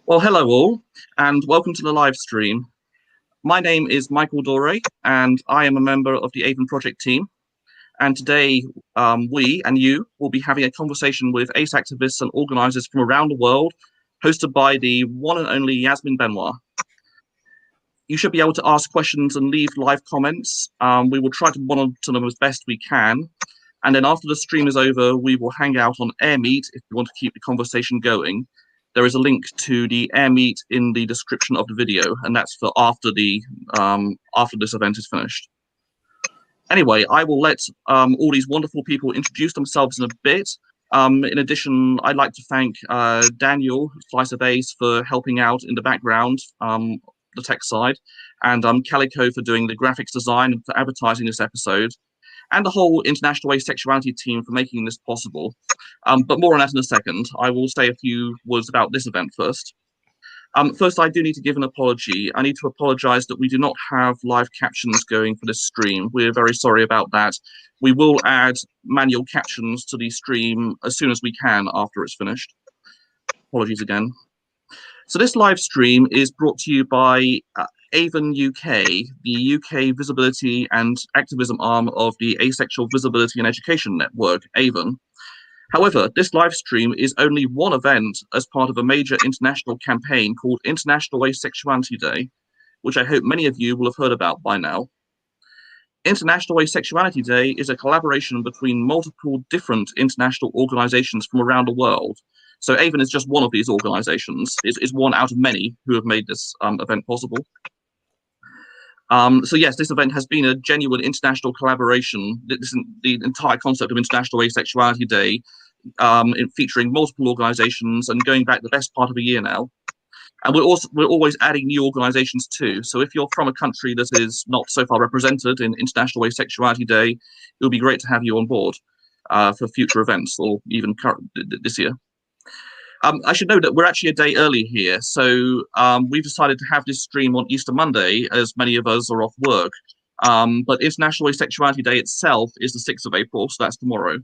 Well, hello all, and welcome to the live stream. My name is Michael Dore, and I am a member of the Avon project team. And today, we and you will be having a conversation with ace activists and organisers from around the world, hosted by the one and only Yasmin Benoit. You should be able to ask questions and leave live comments. We will try to monitor them as best we can. And then after the stream is over, we will hang out on AirMeet if you want to keep the conversation going. There is a link to the AirMeet in the description of the video, and that's for after this event is finished. Anyway, I will let all these wonderful people introduce themselves in a bit. In addition, I'd like to thank Daniel, Slice of Ace, for helping out in the background, the tech side, and Calico for doing the graphics design and for advertising this episode, and the whole International Asexuality team for making this possible. But more on that in a second. I will say a few words about this event first. First, I do need to give an apology. I need to apologise that we do not have live captions going for this stream. We're very sorry about that. We will add manual captions to the stream as soon as we can after it's finished. Apologies again. So this live stream is brought to you by Avon UK, the UK visibility and activism arm of the Asexual Visibility and Education Network, Avon. However, this live stream is only one event as part of a major international campaign called International Asexuality Day, which I hope many of you will have heard about by now. International Asexuality Day is a collaboration between multiple different international organisations from around the world. So Avon is just one of these organisations, is one out of many who have made this event possible. So yes, this event has been a genuine international collaboration. The entire concept of International Asexuality Day, featuring multiple organisations and going back the best part of a year now. And we're always adding new organisations too. So if you're from a country that is not so far represented in International Asexuality Day, it would be great to have you on board for future events or even this year. I should note that we're actually a day early here, so we've decided to have this stream on Easter Monday, as many of us are off work. But International Asexuality Day itself is the 6th of April, so that's tomorrow.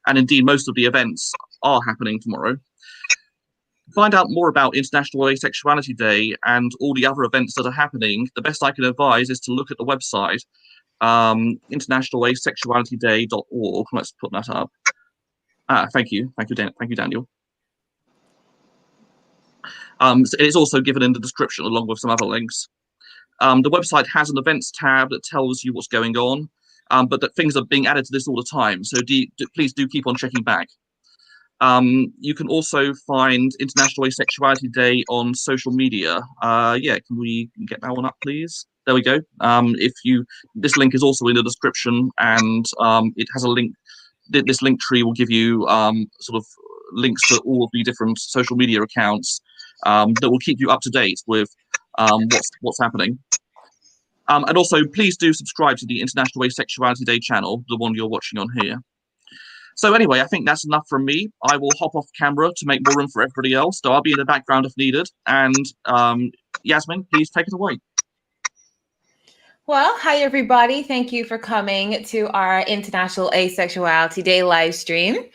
And indeed, most of the events are happening tomorrow. To find out more about International Asexuality Day and all the other events that are happening, the best I can advise is to look at the website, internationalasexualityday.org. Let's put that up. Thank you, Daniel. So it is also given in the description along with some other links. The website has an events tab that tells you what's going on, but that things are being added to this all the time. So please do keep on checking back. You can also find International Asexuality Day on social media. Yeah, can we get that one up, please? There we go. This link is also in the description, and it has a link. This link tree will give you sort of links to all of the different social media accounts that will keep you up to date with what's happening. And also, please do subscribe to the International Asexuality Day channel, the one you're watching on here. So anyway, I think that's enough from me. I will hop off camera to make more room for everybody else, so I'll be in the background if needed. And Yasmin, please take it away. Well, hi, everybody. Thank you for coming to our International Asexuality Day live stream.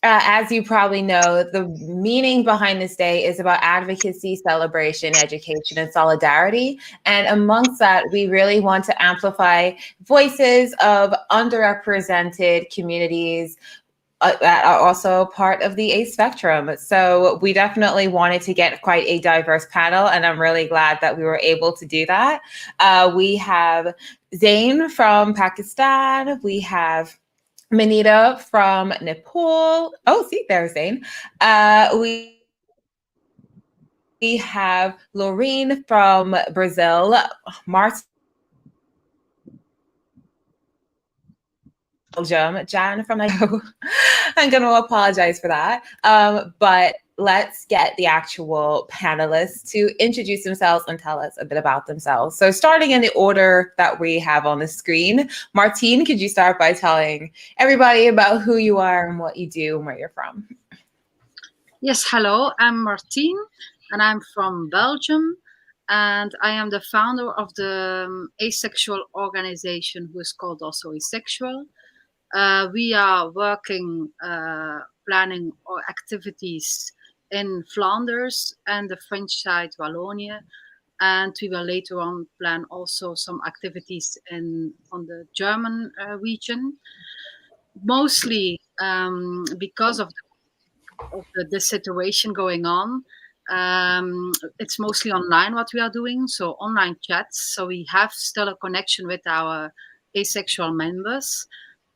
As you probably know, the meaning behind this day is about advocacy, celebration, education, and solidarity. And amongst that, we really want to amplify voices of underrepresented communities that are also part of the ace spectrum. So we definitely wanted to get quite a diverse panel, and I'm really glad that we were able to do that. We have Zain from Pakistan. We have Manita from Nepal. Oh, see, there's Zain. We have Lórien from Brazil. Martine. Belgium, Jan from I'm going to apologize for that. But let's get the actual panelists to introduce themselves and tell us a bit about themselves. So starting in the order that we have on the screen, Martine, could you start by telling everybody about who you are and what you do and where you're from? Yes, hello, I'm Martine and I'm from Belgium. And I am the founder of the asexual organization, who is called also Asexual. We are working, planning our activities in Flanders and the French side Wallonia. And we will later on plan also some activities on the German region, mostly because of the situation going on. It's mostly online what we are doing, so online chats. So we have still a connection with our asexual members.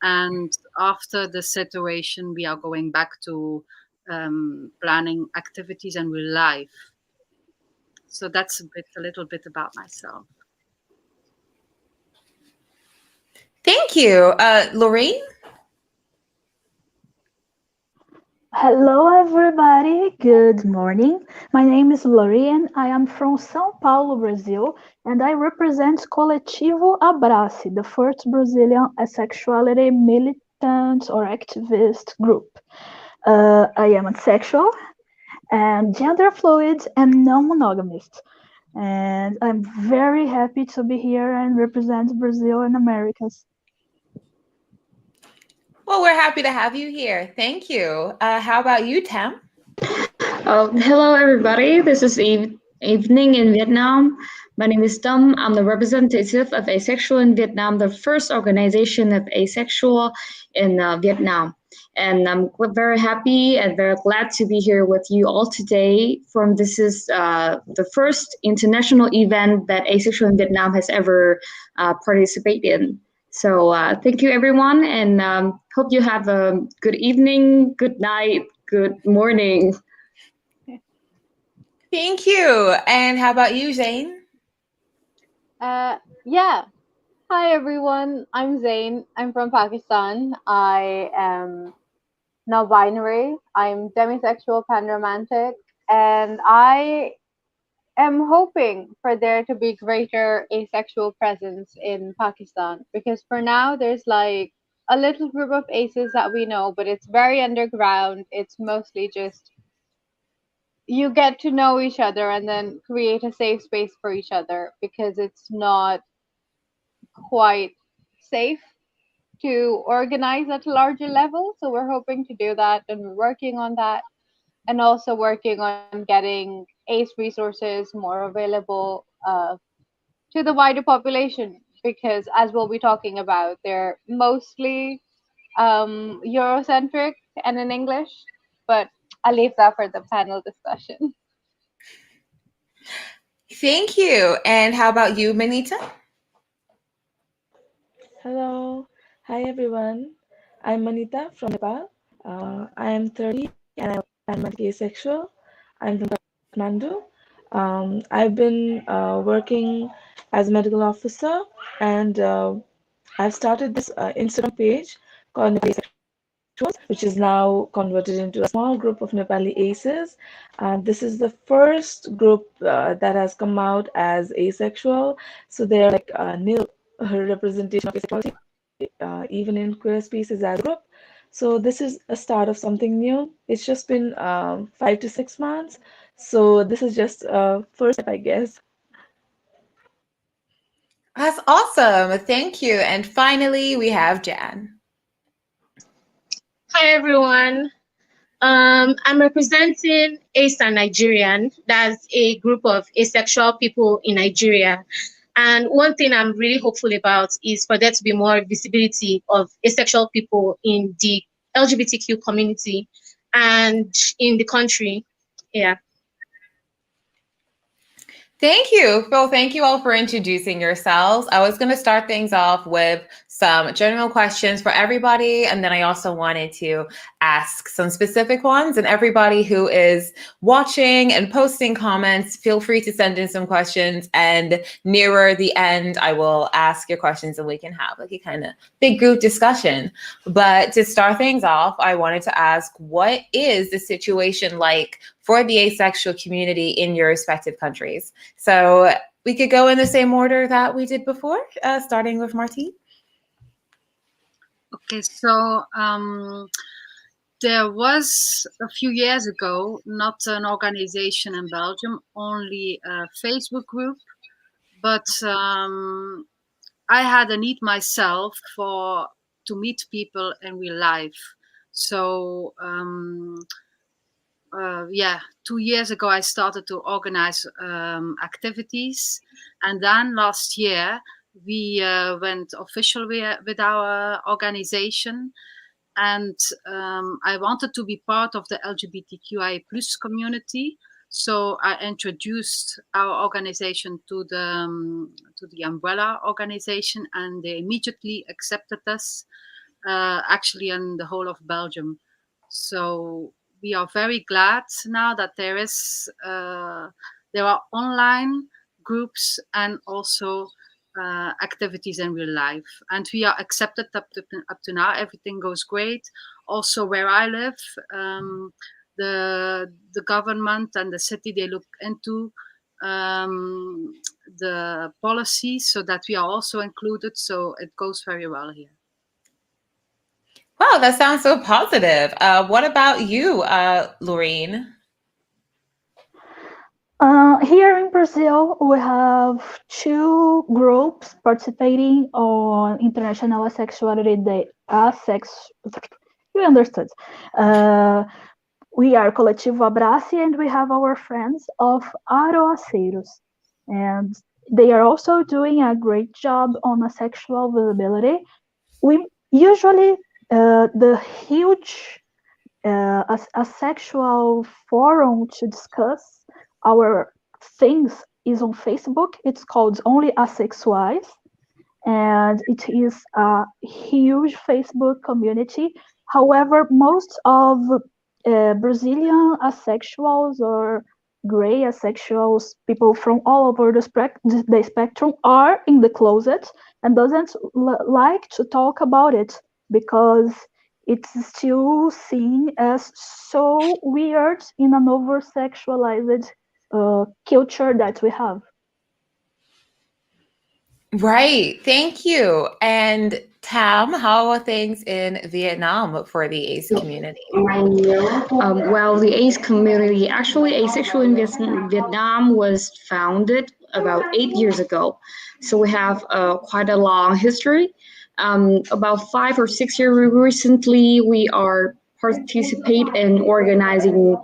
And after the situation, we are going back to planning activities and real life. So that's a little bit about myself. Thank you. Lórien? Hello, everybody. Good morning. My name is Lórien. I am from São Paulo, Brazil, and I represent Coletivo Abrace, the first Brazilian asexuality militant or activist group. I am asexual and gender fluid and non-monogamist. And I'm very happy to be here and represent Brazil and Americas. Well, we're happy to have you here. Thank you. How about you, Tam? Hello, everybody. This is evening in Vietnam. My name is Tam. I'm the representative of Asexual in Vietnam, the first organization of Asexual in Vietnam. And I'm very happy and very glad to be here with you all today. This is the first international event that Asexual in Vietnam has ever participated in. So thank you, everyone, and hope you have a good evening, good night, good morning. Thank you. And how about you, Zain? Yeah. Hi, everyone. I'm Zain. I'm from Pakistan. I am non-binary. I'm demisexual, panromantic, and I am hoping for there to be greater asexual presence in Pakistan, because for now there's like a little group of aces that we know, but it's very underground. It's mostly just you get to know each other and then create a safe space for each other, because it's not quite safe to organize at a larger level. So we're hoping to do that, and we're working on that, and also working on getting ACE resources more available to the wider population, because as we'll be talking about, they're mostly Eurocentric and in English, but I'll leave that for the panel discussion. Thank you. And how about you, Manita? Hello. Hi, everyone. I'm Manita from Nepal. I am 30 and I'm asexual. I'm from Kathmandu. I've been working as a medical officer, and I've started this Instagram page called Nepali Asexuals, which is now converted into a small group of Nepali aces. This is the first group that has come out as asexual. So they're like nil representation of asexuality, even in queer spaces as a group. So this is a start of something new. It's just been 5 to 6 months. So this is just first step, I guess. That's awesome. Thank you. And finally, we have Jan. Hi, everyone. I'm representing Ace and Nigerian. That's a group of asexual people in Nigeria. And one thing I'm really hopeful about is for there to be more visibility of asexual people in the LGBTQ community and in the country. Yeah. Thank you. Well, thank you all for introducing yourselves. I was going to start things off with some general questions for everybody, and then I also wanted to ask some specific ones. And everybody who is watching and posting comments, feel free to send in some questions. And nearer the end, I will ask your questions and we can have like a kind of big group discussion. But to start things off, I wanted to ask, what is the situation like for the asexual community in your respective countries? So we could go in the same order that we did before, starting with Martine. Okay, so there was a few years ago, not an organization in Belgium, only a Facebook group, but I had a need myself to meet people in real life. So yeah, 2 years ago, I started to organize activities. And then last year, we went official with our organization. And I wanted to be part of the LGBTQI plus community. So I introduced our organization to the umbrella organization, and they immediately accepted us, actually in the whole of Belgium. So we are very glad now that there are online groups and also activities in real life, and we are accepted up to now. Everything goes great. Also, where I live, the government and the city, they look into the policies so that we are also included. So it goes very well here. Wow, that sounds so positive. What about you, Lórien? Here in Brazil, we have two groups participating on International Asexuality Day. You understood. We are Coletivo Abrace, and we have our friends of Aroaceiros. And they are also doing a great job on asexual visibility. We usually, the huge asexual forum to discuss our things is on Facebook. It's called Only Asexuals, and it is a huge Facebook community. However, most of Brazilian asexuals or gray asexuals, people from all over the spectrum, are in the closet and doesn't like to talk about it because it's still seen as so weird in an over-sexualized culture that we have. Right. Thank you. And Tam, how are things in Vietnam for the ACE community? Well, the ACE community, actually, Asexual in Vietnam was founded about 8 years ago. So we have quite a long history. About 5 or 6 years recently, we are participate in organizing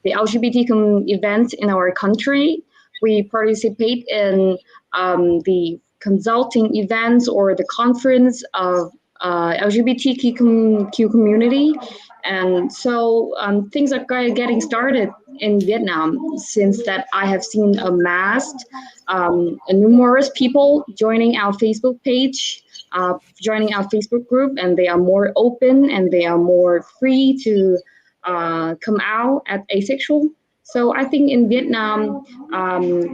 the LGBT events in our country. We participate in the consulting events or the conference of LGBTQ community. And so things are getting started in Vietnam. Since that, I have seen amassed numerous people joining our Facebook page, joining our Facebook group, and they are more open and they are more free to come out as asexual. So I think in Vietnam,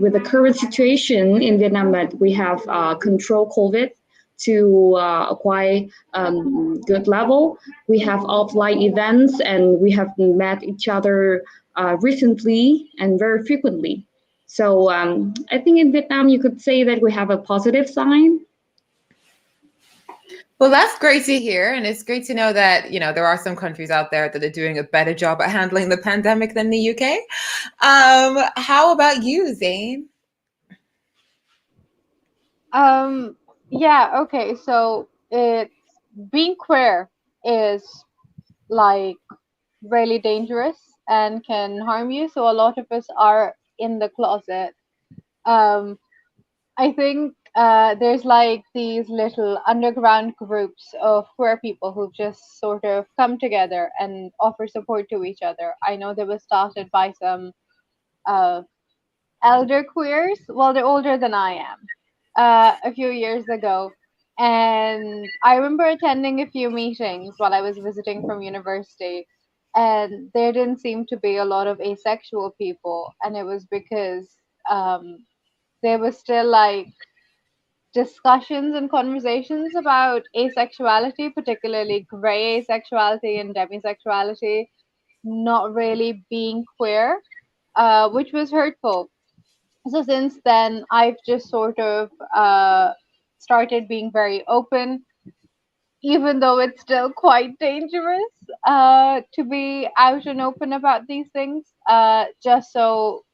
with the current situation in Vietnam, that we have control COVID to a quite good level. We have offline events and we have met each other recently and very frequently. So I think in Vietnam, you could say that we have a positive sign. Well, that's great to hear. And it's great to know that, there are some countries out there that are doing a better job at handling the pandemic than the UK. How about you, Zane? Yeah, okay. So being queer is like really dangerous and can harm you. So a lot of us are in the closet. I think there's like these little underground groups of queer people who just sort of come together and offer support to each other. I know they were started by some elder queers. Well, they're older than I am. A few years ago. And I remember attending a few meetings while I was visiting from university, and there didn't seem to be a lot of asexual people. And it was because there was still like discussions and conversations about asexuality, particularly gray asexuality and demisexuality, not really being queer, which was hurtful. So since then, I've just sort of started being very open, even though it's still quite dangerous to be out and open about these things, just so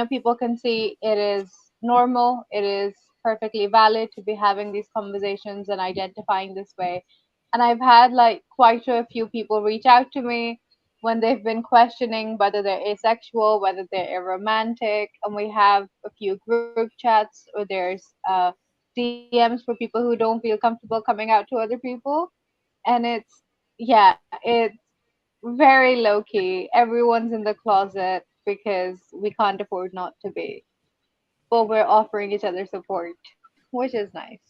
people can see it is normal, it is perfectly valid to be having these conversations and identifying this way. And I've had like quite a few people reach out to me when they've been questioning whether they're asexual, whether they're aromantic, and we have a few group chats, or there's DMs for people who don't feel comfortable coming out to other people. And it's very low key. Everyone's in the closet because we can't afford not to be. But we're offering each other support, which is nice.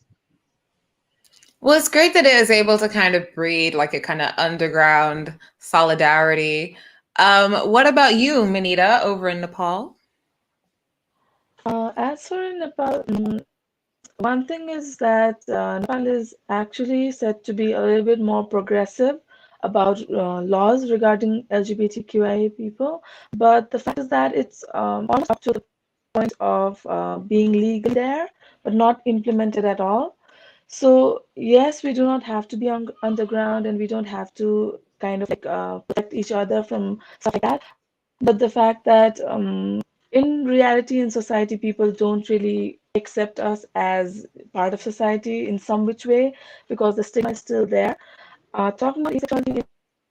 Well, it's great that it is able to kind of breed like a kind of underground solidarity. What about you, Manita, over in Nepal? As for in Nepal, one thing is that Nepal is actually said to be a little bit more progressive about laws regarding LGBTQIA people, but the fact is that it's almost up to the point of being legal there, but not implemented at all. So yes, we do not have to be underground, and we don't have to kind of like protect each other from stuff like that. But the fact that in reality, in society, people don't really accept us as part of society in some which way, because the stigma is still there. Talking about asexuality in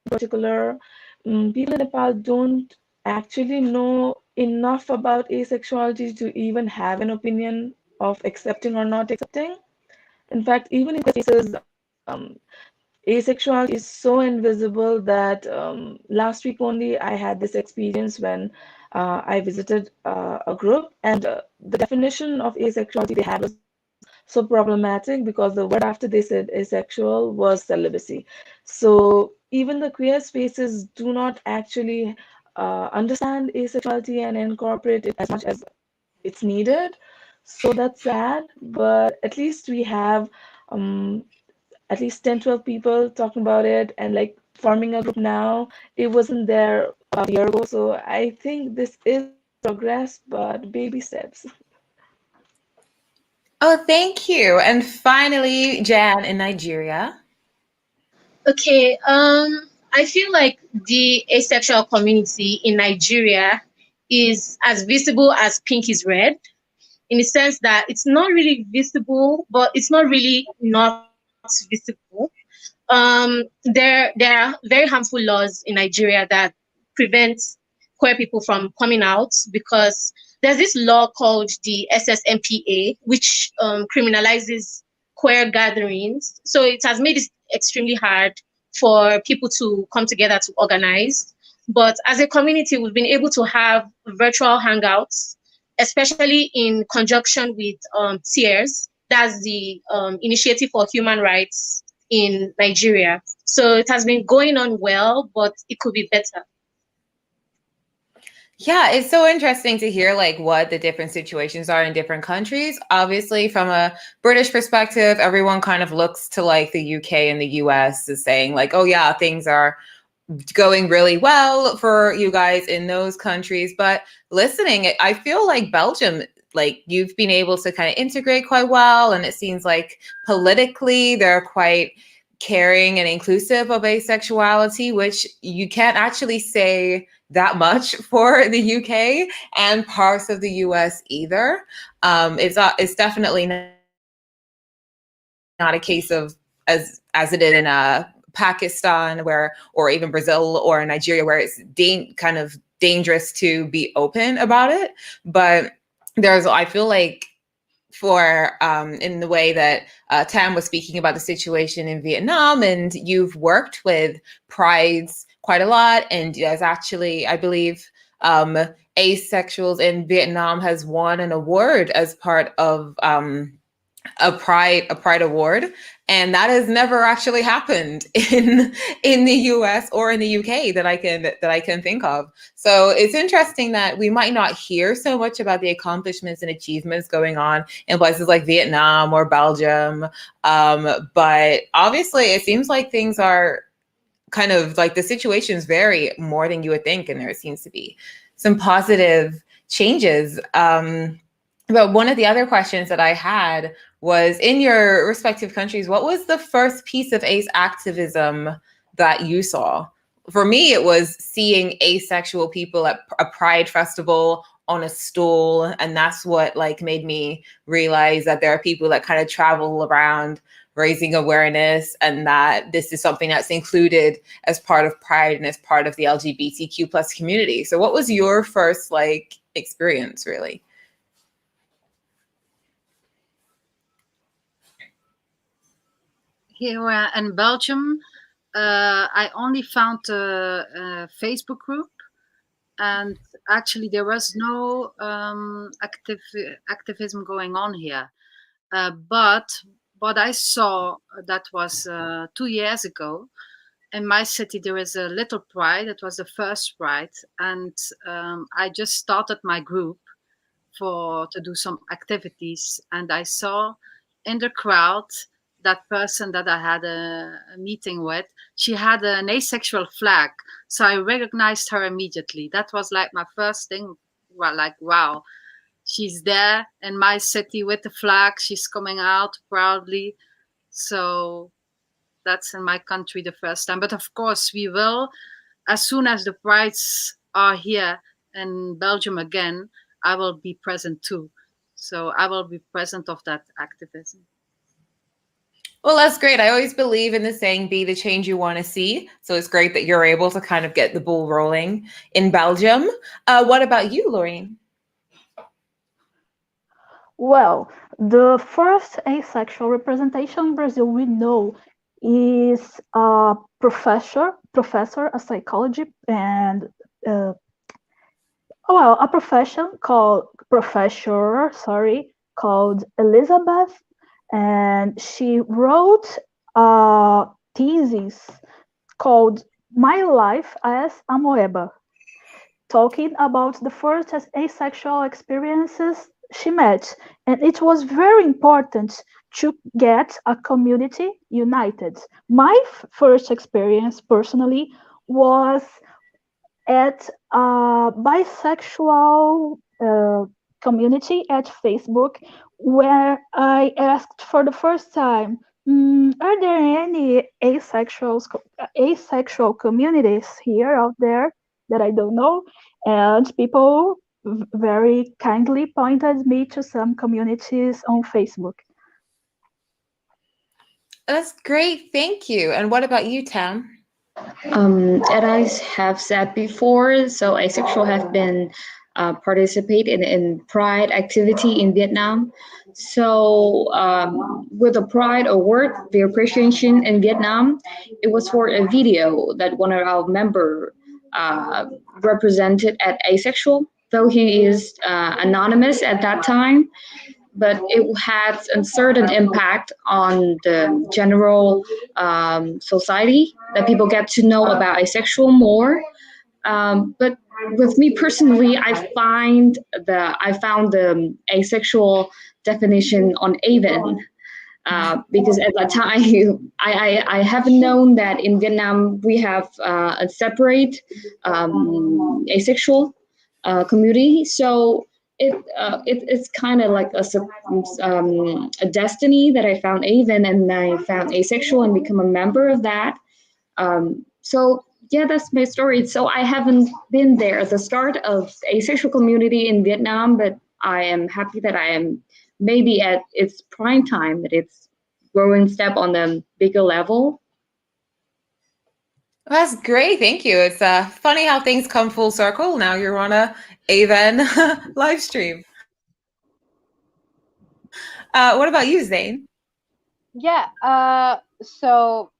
particular, people in Nepal don't actually know enough about asexuality to even have an opinion of accepting or not accepting. In fact, even in cases, asexuality is so invisible that last week only I had this experience when I visited a group, and the definition of asexuality they had was so problematic because the word after they said asexual was celibacy. So even the queer spaces do not actually understand asexuality and incorporate it as much as it's needed. So that's sad, but at least we have at least 10, 12 people talking about it and like forming a group now. It wasn't there about a year ago. So I think this is progress, but baby steps. Oh, thank you. And finally, Jan in Nigeria. Okay, I feel like the asexual community in Nigeria is as visible as pink is red, in the sense that it's not really visible, but it's not really not visible. There are very harmful laws in Nigeria that prevent queer people from coming out, because there's this law called the SSMPA, which criminalizes queer gatherings. So it has made it extremely hard for people to come together to organize. But as a community, we've been able to have virtual hangouts, especially in conjunction with TIERS, that's the Initiative for Human Rights in Nigeria. So it has been going on well, but it could be better. Yeah, it's so interesting to hear like what the different situations are in different countries. Obviously, from a British perspective, everyone kind of looks to like the UK and the US as saying like, oh yeah, things are going really well for you guys in those countries. But listening, I feel like Belgium, like you've been able to kind of integrate quite well. And it seems like politically they're quite caring and inclusive of asexuality, which you can't actually say that much for the UK and parts of the US either. It's definitely not a case of as it is in Pakistan, or even Brazil or Nigeria, where it's kind of dangerous to be open about it. But I feel like for in the way that Tam was speaking about the situation in Vietnam, and you've worked with prides quite a lot, and there's actually, I believe, Asexuals in Vietnam has won an award as part of a pride award, and that has never actually happened in the US or in the UK that I can think of. So it's interesting that we might not hear so much about the accomplishments and achievements going on in places like Vietnam or Belgium, but obviously it seems like things are kind of like the situations vary more than you would think, and there seems to be some positive changes. But one of the other questions that I had was, in your respective countries, what was the first piece of ace activism that you saw? For me, it was seeing asexual people at a pride festival on a stool, and that's what like made me realize that there are people that kind of travel around raising awareness, and that this is something that's included as part of Pride and as part of the LGBTQ plus community. So what was your first like experience really? Here in Belgium, I only found a Facebook group, and actually there was no activism going on here. But what I saw, that was 2 years ago, in my city there is a little pride. It was the first pride, and I just started my group to do some activities, and I saw in the crowd that person that I had a meeting with. She had an asexual flag, so I recognized her immediately. That was like my first thing. Well, like, wow, she's there in my city with the flag. She's coming out proudly. So that's in my country the first time. But of course, we will, as soon as the prides are here in Belgium again, I will be present too. So I will be present of that activism. Well, that's great. I always believe in the saying, be the change you want to see. So it's great that you're able to kind of get the ball rolling in Belgium. What about you, Lórien? Well, the first asexual representation in Brazil we know is a professor of psychology, and a professor called Elizabeth, and she wrote a thesis called My Life as Amoeba, talking about the first asexual experiences she met. And it was very important to get a community united. My first experience personally was at a bisexual community at Facebook, where I asked for the first time, are there any asexual communities here out there that I don't know? And people very kindly pointed me to some communities on Facebook. That's great. Thank you. And what about you, Tam? As I have said before, so Asexual have been participate in Pride activity in Vietnam. So with the Pride Award, the appreciation in Vietnam, it was for a video that one of our member represented at Asexual, though he is anonymous at that time. But it had a certain impact on the general society, that people get to know about asexual more. But with me personally, I found the asexual definition on Avon. Because at that time, I haven't known that in Vietnam we have a separate asexual community. So it's kind of like a destiny that I found Avon, and I found Asexual and become a member of that. So yeah, that's my story. So I haven't been there at the start of asexual community in Vietnam, but I am happy that I am maybe at its prime time, that it's growing step on the bigger level. That's great. Thank you. It's funny how things come full circle. Now you're on a Avon live stream. What about you, Zane? Yeah. So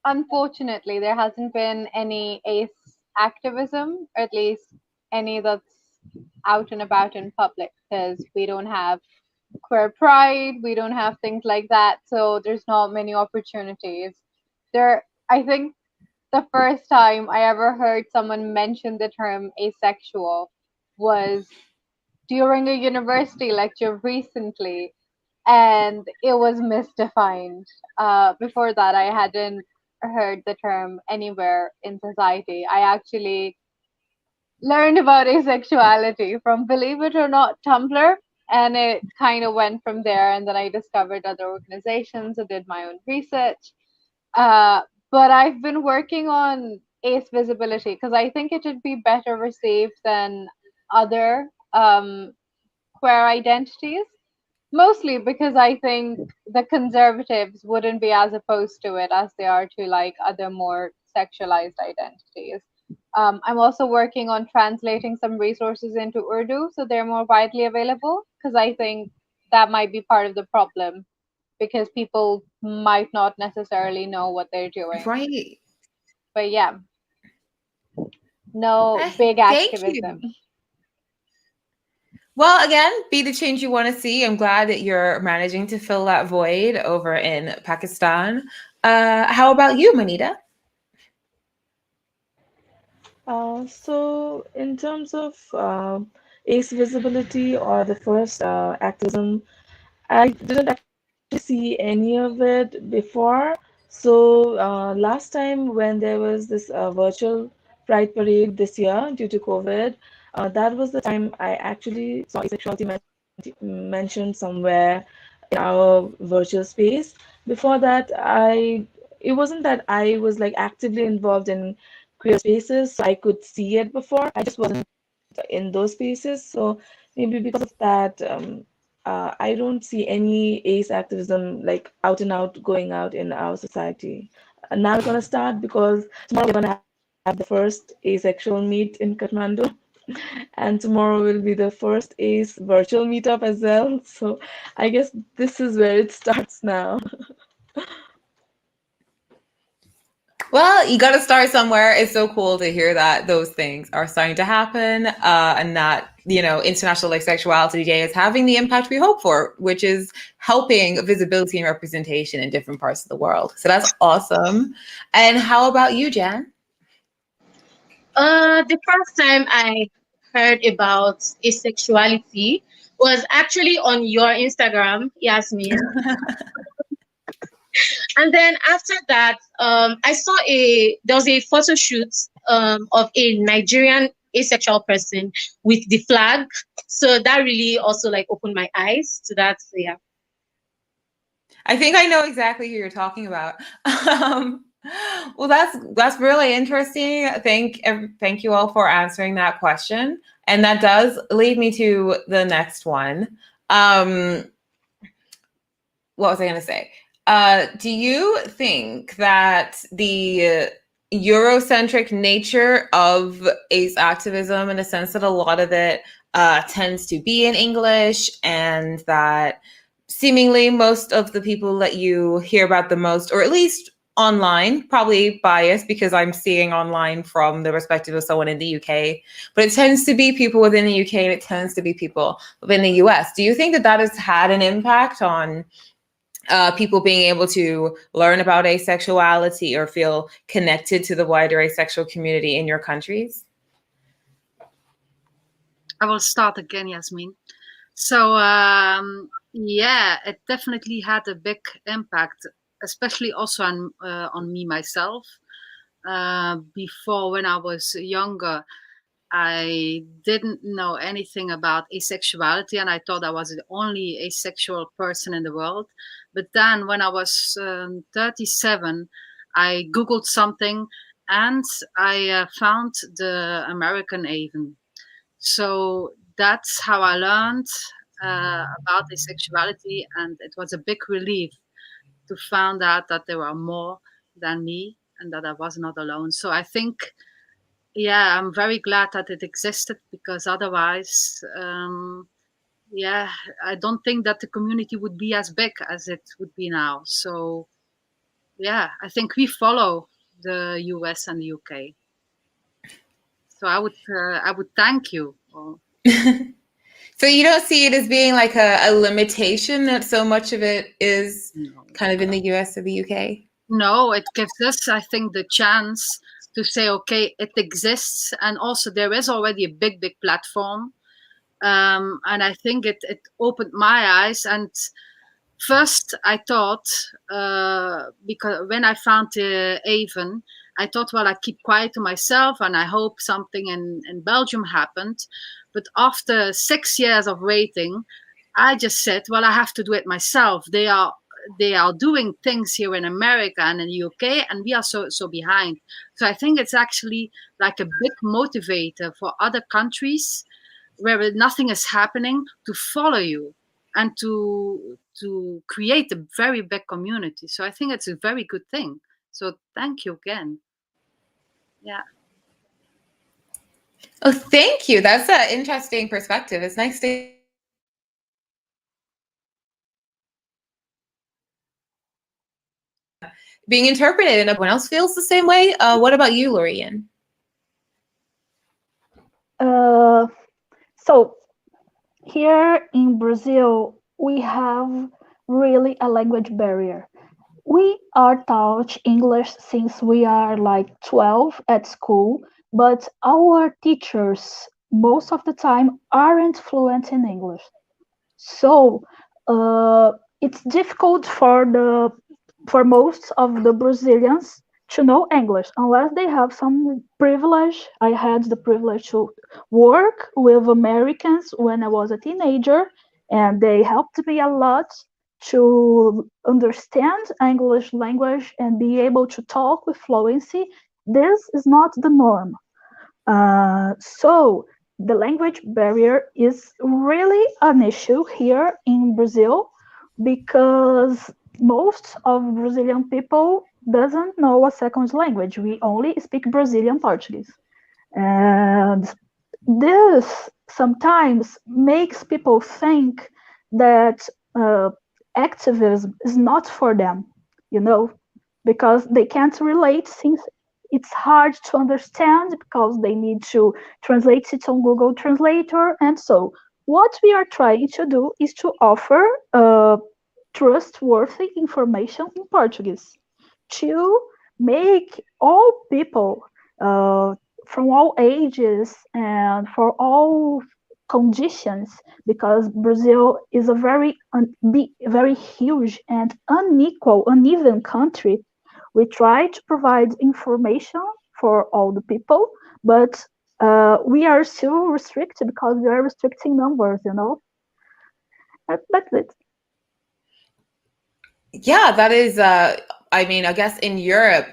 unfortunately, there hasn't been any ace activism, or at least any that's out and about in public, because we don't have queer pride, we don't have things like that. So there's not many opportunities. I think the first time I ever heard someone mention the term asexual was during a university lecture recently, and it was misdefined. Before that, I hadn't heard the term anywhere in society. I actually learned about asexuality from, believe it or not, Tumblr, and it kind of went from there. And then I discovered other organizations. I did my own research. But I've been working on ace visibility because I think it should be better received than other queer identities. Mostly because I think the conservatives wouldn't be as opposed to it as they are to like other more sexualized identities. I'm also working on translating some resources into Urdu so they're more widely available, because I think that might be part of the problem, because people might not necessarily know what they're doing. Right. But yeah, no big Thank activism. you. Well, again, be the change you want to see. I'm glad that you're managing to fill that void over in Pakistan. How about you, Manita? So, in terms of ACE visibility or the first activism, I didn't actually see any of it before. So, last time when there was this virtual Pride Parade this year due to COVID, that was the time I actually saw asexuality mentioned somewhere in our virtual space. Before that, it wasn't that I was like actively involved in queer spaces, so I could see it before. I just wasn't in those spaces. So maybe because of that, I don't see any ace activism like out and out going out in our society. And now it's gonna start because tomorrow we're gonna have the first asexual meet in Kathmandu. And tomorrow will be the first ACE virtual meetup as well. So I guess this is where it starts now. Well, you got to start somewhere. It's so cool to hear that those things are starting to happen, and that International Asexuality Day is having the impact we hope for, which is helping visibility and representation in different parts of the world. So that's awesome. And how about you, Jan? The first time I heard about asexuality was actually on your Instagram, Yasmin. And then after that, I saw there was a photo shoot of a Nigerian asexual person with the flag. So that really also like opened my eyes to that. So yeah. I think I know exactly who you're talking about. Well, that's really interesting. Thank you all for answering that question. And that does lead me to the next one. What was I going to say? Do you think that the Eurocentric nature of ace activism, in the sense that a lot of it tends to be in English, and that seemingly most of the people that you hear about the most, or at least online, probably biased because I'm seeing online from the perspective of someone in the UK, but it tends to be people within the UK and it tends to be people within the US. Do you think that that has had an impact on people being able to learn about asexuality or feel connected to the wider asexual community in your countries? I will start again, Yasmin. So yeah, it definitely had a big impact, especially also on me myself. Before, when I was younger, I didn't know anything about asexuality, and I thought I was the only asexual person in the world. But then, when I was 37, I Googled something, and I found the American Avon. So that's how I learned about asexuality, and it was a big relief to find out that there were more than me and that I was not alone. So I think, yeah, I'm very glad that it existed, because otherwise, yeah, I don't think that the community would be as big as it would be now. So yeah, I think we follow the US and the UK. So I would thank you. So you don't see it as being like a limitation that so much of it is kind of in the US or the UK? No, it gives us, I think, the chance to say, okay, it exists. And also there is already a big platform. And I think it opened my eyes. And first I thought, because when I found the Avon, I thought, well, I keep quiet to myself and I hope something in Belgium happened. But after 6 years of waiting, I just said, well, I have to do it myself. They are doing things here in America and in the UK, and we are so behind. So I think it's actually like a big motivator for other countries where nothing is happening to follow you. and to create a very big community. So I think it's a very good thing. So thank you again. Yeah. Oh, thank you. That's an interesting perspective. It's nice to being interpreted, and everyone else feels the same way. What about you, Lórien? So here in Brazil, we have really a language barrier. We are taught English since we are like 12 at school, but our teachers most of the time aren't fluent in English. So it's difficult for most of the Brazilians to know English unless they have some privilege. I had the privilege to work with Americans when I was a teenager, and they helped me a lot to understand English language and be able to talk with fluency. This is not the norm. So the language barrier is really an issue here in Brazil because most of Brazilian people doesn't know a second language. We only speak Brazilian Portuguese. And this sometimes makes people think that activism is not for them, because they can't relate since it's hard to understand because they need to translate it on Google Translator. And so what we are trying to do is to offer trustworthy information in Portuguese to make all people from all ages and for all conditions, because Brazil is a very huge and uneven country. We try to provide information for all the people, but we are still restricted because we are restricting numbers, That's it. Yeah, that is, I mean, I guess in Europe,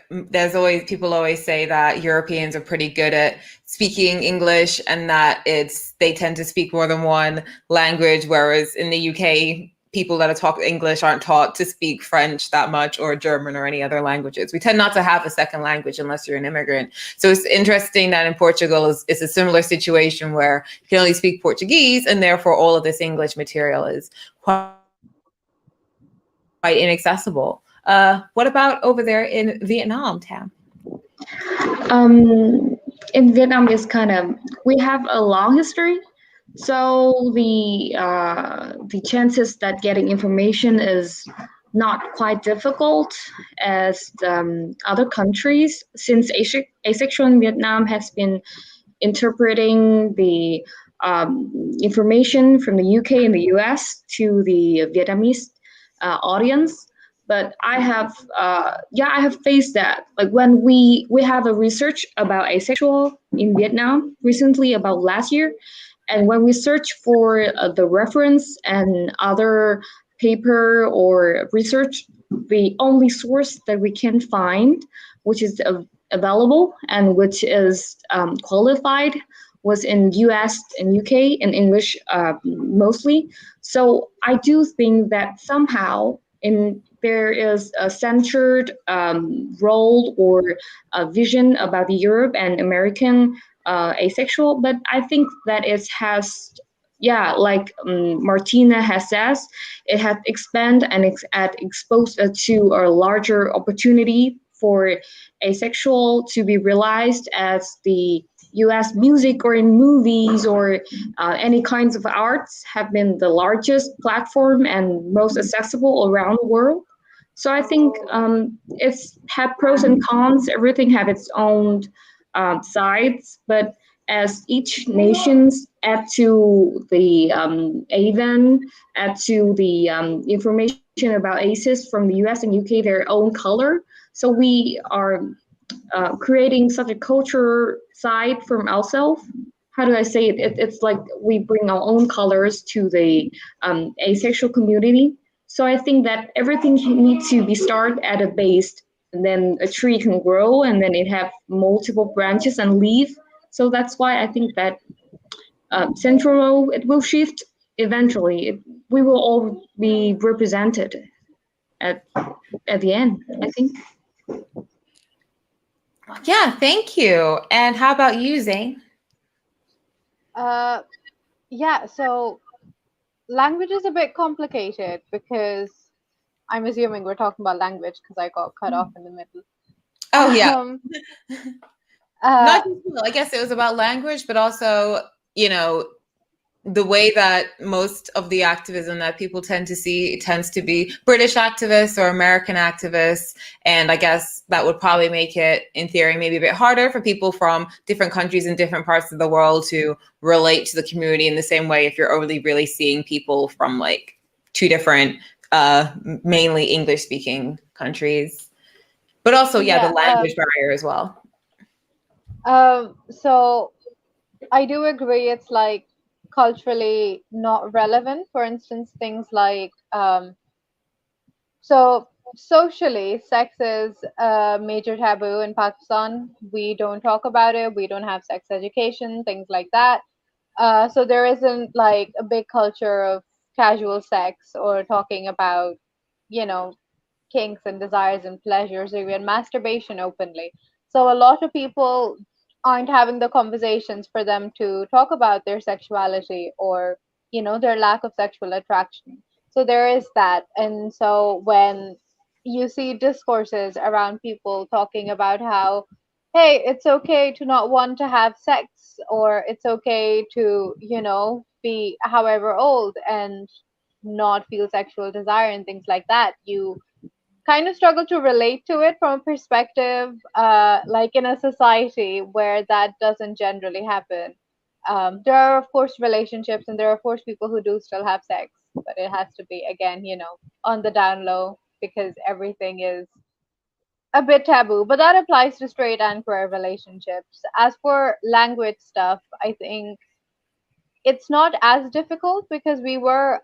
people always say that Europeans are pretty good at speaking English and that they tend to speak more than one language, whereas in the UK, people that talk English aren't taught to speak French that much or German or any other languages. We tend not to have a second language unless you're an immigrant. So it's interesting that in Portugal it's a similar situation where you can only speak Portuguese and therefore all of this English material is quite inaccessible. What about over there in Vietnam, Tam? In Vietnam, we have a long history. So the chances that getting information is not quite difficult as other countries, since Asexual in Vietnam has been interpreting the information from the UK and the US to the Vietnamese audience. But I have faced that. Like when we have a research about asexual in Vietnam recently, about last year, and when we search for the reference and other paper or research, the only source that we can find, which is available and which is qualified, was in US and UK in English mostly. So I do think that somehow there is a centered role or a vision about the Europe and American asexual, but I think that it has, like Martina has said, it has expanded and exposed to a larger opportunity for asexual to be realized as the US music or in movies or any kinds of arts have been the largest platform and most accessible around the world. So I think it's had pros and cons. Everything have its own sides, but as each nations add to the AVEN, add to the information about ACEs from the US and UK their own color. So we are creating such a culture side from ourselves. How do I say it? It's like we bring our own colors to the asexual community. So I think that everything needs to be started at a base, and then a tree can grow, and then it have multiple branches and leaves. So that's why I think that central it will shift eventually. we will all be represented at the end, I think. Yeah, thank you. And how about you, Zane? Yeah, so language is a bit complicated because I'm assuming we're talking about language because I got cut off in the middle. Oh, yeah. Uh, Not just, I guess it was about language, but also, you know, the way that most of the activism that people tend to see tends to be British activists or American activists. And I guess that would probably make it, in theory, maybe a bit harder for people from different countries and different parts of the world to relate to the community in the same way if you're only really seeing people from like two different, mainly English speaking countries. But also, yeah, the language barrier as well. So I do agree it's like culturally not relevant. For instance, things like so socially, sex is a major taboo in Pakistan. We don't talk about it. We don't have sex education, things like that. So there isn't like a big culture of casual sex or talking about, you know, kinks and desires and pleasures or even masturbation openly. So a lot of people aren't having the conversations for them to talk about their sexuality or, you know, their lack of sexual attraction. So there is that. And so when you see discourses around people talking about how, hey, it's okay to not want to have sex, or it's okay to, you know, be however old and not feel sexual desire and things like that, you kind of struggle to relate to it from a perspective like in a society where that doesn't generally happen. There are of course relationships and there are of course people who do still have sex, but it has to be again, you know, on the down low because everything is a bit taboo. But that applies to straight and queer relationships. As for language stuff, I think it's not as difficult because we were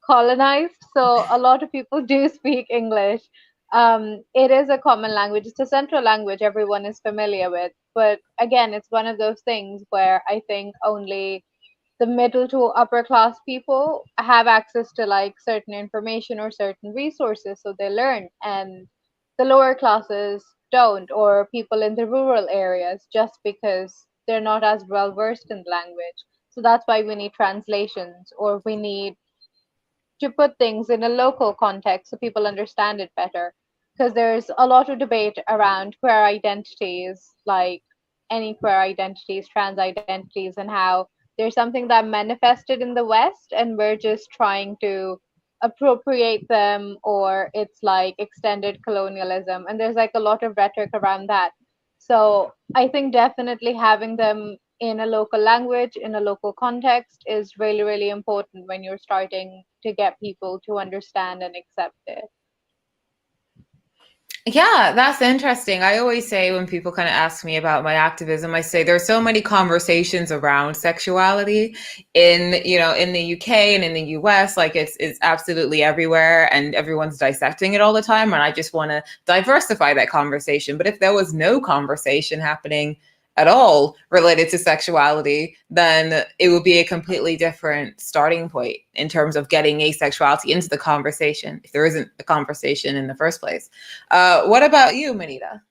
colonized, so a lot of people do speak English. It is a common language, it's a central language everyone is familiar with. But again, it's one of those things where I think only the middle to upper class people have access to like certain information or certain resources, so they learn, and the lower classes don't, or people in the rural areas, just because they're not as well versed in the language. So that's why we need translations, or we need to put things in a local context so people understand it better. Because there's a lot of debate around queer identities, like any queer identities, trans identities, and how there's something that manifested in the West and we're just trying to appropriate them, or it's like extended colonialism. And there's like a lot of rhetoric around that. So I think definitely having them in a local language, in a local context, is really, really important when you're starting to get people to understand and accept it. Yeah, that's interesting. I always say when people kind of ask me about my activism, I say there's so many conversations around sexuality in, you know, in the UK and in the US, like it's absolutely everywhere and everyone's dissecting it all the time. And I just want to diversify that conversation. But if there was no conversation happening at all related to sexuality, then it would be a completely different starting point in terms of getting asexuality into the conversation if there isn't a conversation in the first place. What about you, Manita?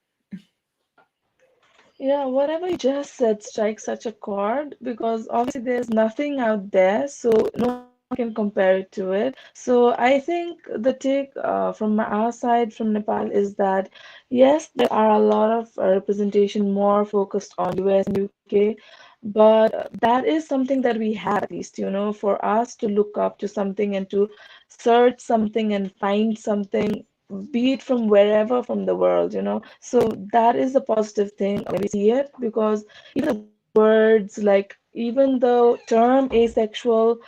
Yeah, whatever you just said strikes such a chord because obviously there's nothing out there, so no one can compare it to it. So I think the take from our side, from Nepal, is that yes, there are a lot of representation more focused on US and UK, but that is something that we have, at least, you know, for us to look up to something and to search something and find something, be it from wherever from the world, you know. So that is a positive thing when we see it, because even the words, like even the term asexual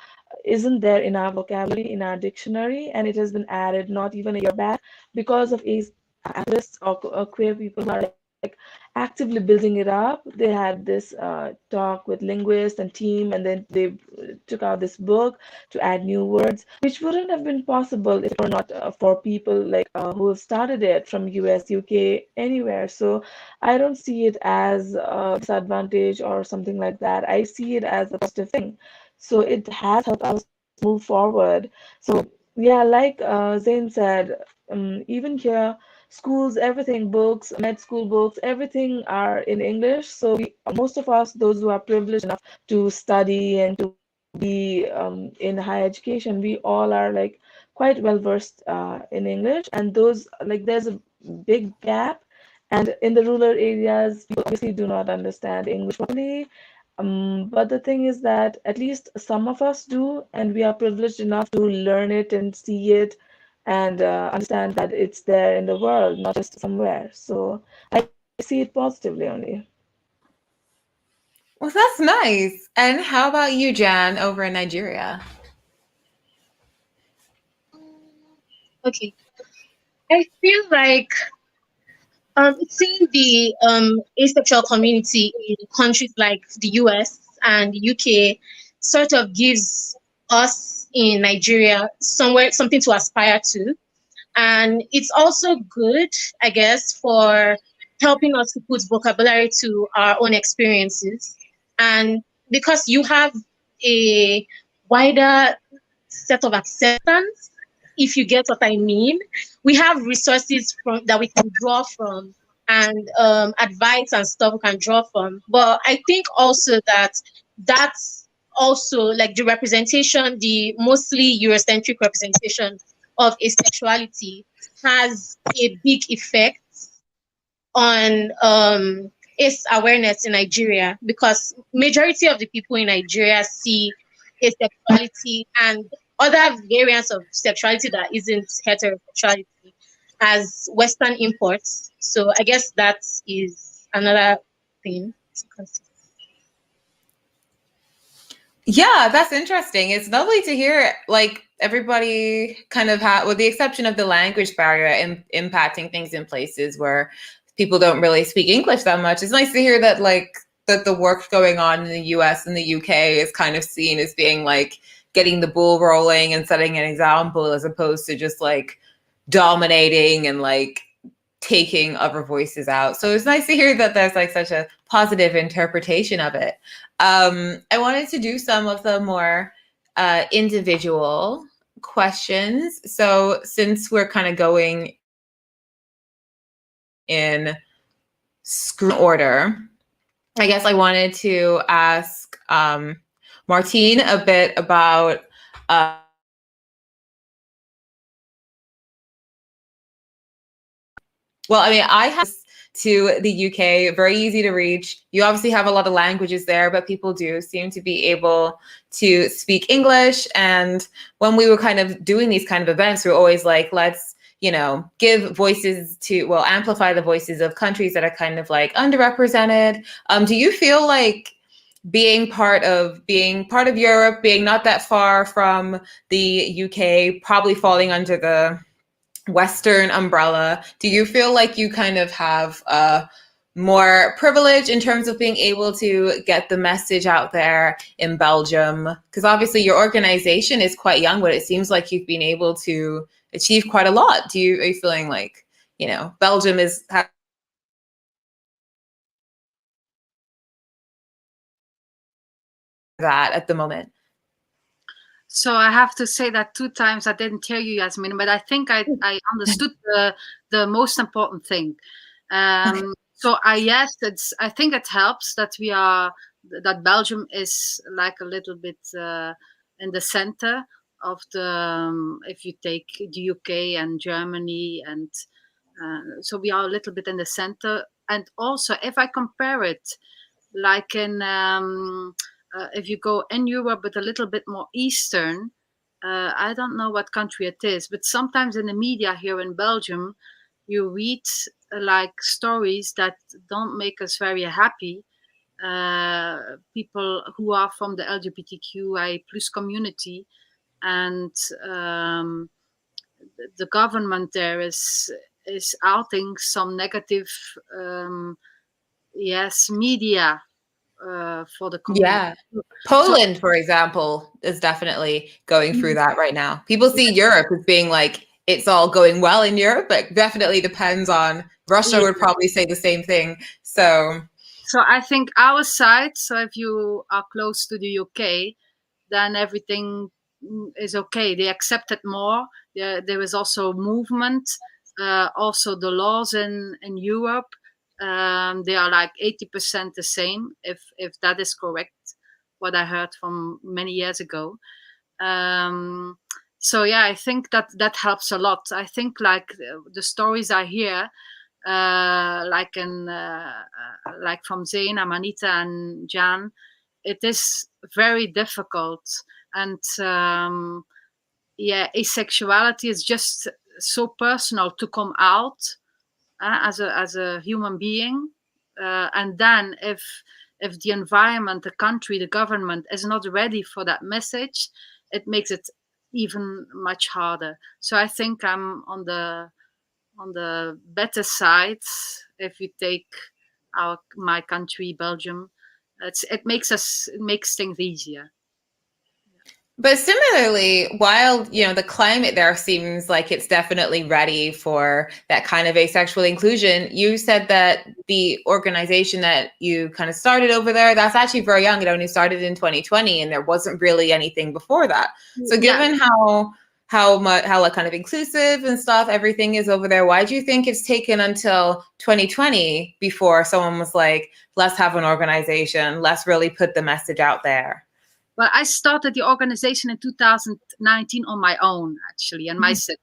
isn't there in our vocabulary, in our dictionary, and it has been added not even a year back because of activists or queer people who are like actively building it up. They had this talk with linguists and team, and then they took out this book to add new words, which wouldn't have been possible if it were not for people like who have started it from US, UK, anywhere. So I don't see it as a disadvantage or something like that. I see it as a positive thing. So it has helped us move forward. So yeah, like Zain said, even here, schools, everything, books, med school books, everything are in English. So most of us, those who are privileged enough to study and to be in higher education, we all are like quite well versed in English. And those, like, there's a big gap. And in the rural areas, people obviously do not understand English properly. But the thing is that at least some of us do, and we are privileged enough to learn it and see it and understand that it's there in the world, not just somewhere. So I see it positively only. Well, that's nice. And how about you, Jan, over in Nigeria? Okay. I feel like seeing the asexual community in countries like the US and the UK sort of gives us in Nigeria something to aspire to. And it's also good, I guess, for helping us to put vocabulary to our own experiences. And because you have a wider set of acceptance, if you get what I mean, we have resources that we can draw from, and advice and stuff we can draw from. But I think also that's also like the representation, the mostly Eurocentric representation of asexuality has a big effect on ace awareness in Nigeria, because majority of the people in Nigeria see asexuality and other variants of sexuality that isn't heterosexuality as Western imports. So I guess that is another thing to consider. Yeah, that's interesting. It's lovely to hear, like, everybody kind of with the exception of the language barrier impacting things in places where people don't really speak English that much. It's nice to hear that, like, that the work going on in the US and the UK is kind of seen as being like getting the ball rolling and setting an example, as opposed to just like dominating and like taking other voices out. So it's nice to hear that there's like such a positive interpretation of it. I wanted to do some of the more individual questions. So since we're kind of going in screw order, I guess I wanted to ask Martine a bit about well, I mean, I have to the UK, very easy to reach. You obviously have a lot of languages there, but people do seem to be able to speak English. And when we were kind of doing these kind of events, we were always like, let's, you know, give voices to, well, amplify the voices of countries that are kind of like underrepresented. Do you feel like being part of Europe, being not that far from the UK, probably falling under the Western umbrella, do you feel like you kind of have more privilege in terms of being able to get the message out there in Belgium? Because obviously your organization is quite young, but it seems like you've been able to achieve quite a lot. Are you feeling like, you know, Belgium is that at the moment? So I have to say that 2 times I didn't hear you, Yasmin, but I think I understood the most important thing. So yes, I think it helps that that Belgium is like a little bit in the center of the, if you take the UK and Germany, and so we are a little bit in the center. And also, if I compare it, like in if you go in Europe, but a little bit more Eastern, I don't know what country it is, but sometimes in the media here in Belgium, you read like stories that don't make us very happy. People who are from the LGBTQI plus community, and the government there is outing some negative, media for the community. Yeah. Poland, for example, is definitely going through that right now. People see Europe as being like, it's all going well in Europe, but definitely depends on Russia would probably say the same thing. So I think our side, so if you are close to the UK, then everything is okay. They accept it more. There is also movement. Also, the laws in Europe, they are like 80% the same, if that is correct, what I heard from many years ago. So yeah, I think that helps a lot. I think like the stories I hear, like from Zain and Manita and Jan, it is very difficult. And yeah, asexuality is just so personal to come out as a human being, and then if the environment, the country, the government is not ready for that message, it makes it even much harder. So I think I'm on the better side. If you take my country, Belgium, it makes things easier. But similarly, while the climate there seems like it's definitely ready for that kind of asexual inclusion, you said that the organization that you kind of started over there, that's actually very young. It only started in 2020, and there wasn't really anything before that. So given how like kind of inclusive and stuff everything is over there, why do you think it's taken until 2020 before someone was like, let's have an organization, let's really put the message out there? Well, I started the organization in 2019 on my own, actually, in my city.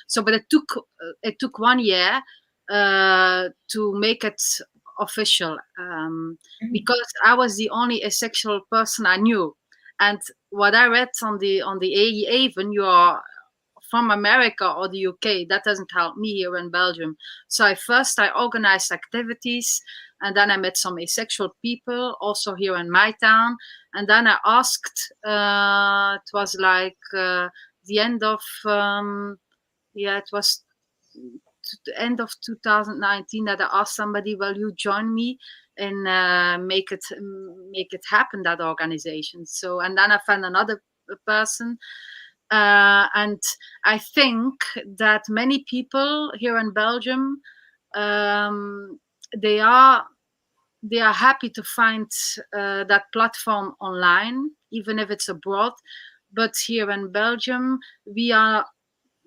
So, but it took 1 year to make it official, because I was the only asexual person I knew. And what I read on the even you are from America or the UK, that doesn't help me here in Belgium. So I organized activities, and then I met some asexual people also here in my town. And then I asked, it was like the end of, it was the end of 2019 that I asked somebody, will you join me and make it happen, that organization? So, and then I found another person. And I think that many people here in Belgium, they are happy to find that platform online, even if it's abroad. But here in Belgium, we are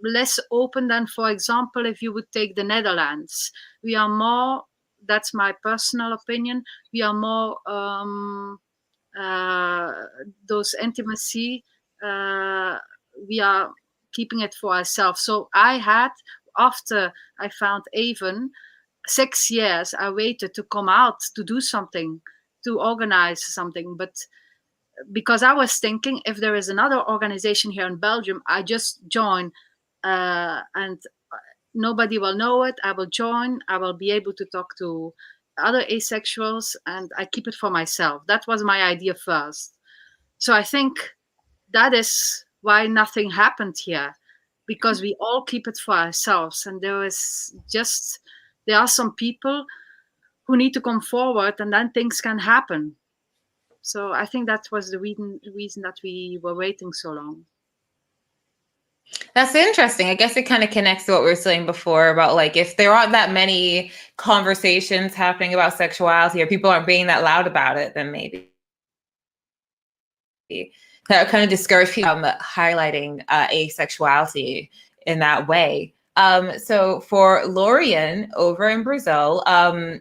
less open than, for example, if you would take the Netherlands. We are more, that's my personal opinion, we are more those intimacy, we are keeping it for ourselves. So I had, after I found Avon, 6 years I waited to come out, to do something, to organize something. But because I was thinking, if there is another organization here in Belgium, I just join, and nobody will know it. I will join, I will be able to talk to other asexuals, and I keep it for myself. That was my idea first. So I think that is why nothing happened here, because we all keep it for ourselves. And there are some people who need to come forward, and then things can happen. So I think that was the reason that we were waiting so long. That's interesting. I guess it kind of connects to what we were saying before about, like, if there aren't that many conversations happening about sexuality, or people aren't being that loud about it, then maybe that kind of discourage people from highlighting asexuality in that way. So for Lórien over in Brazil, I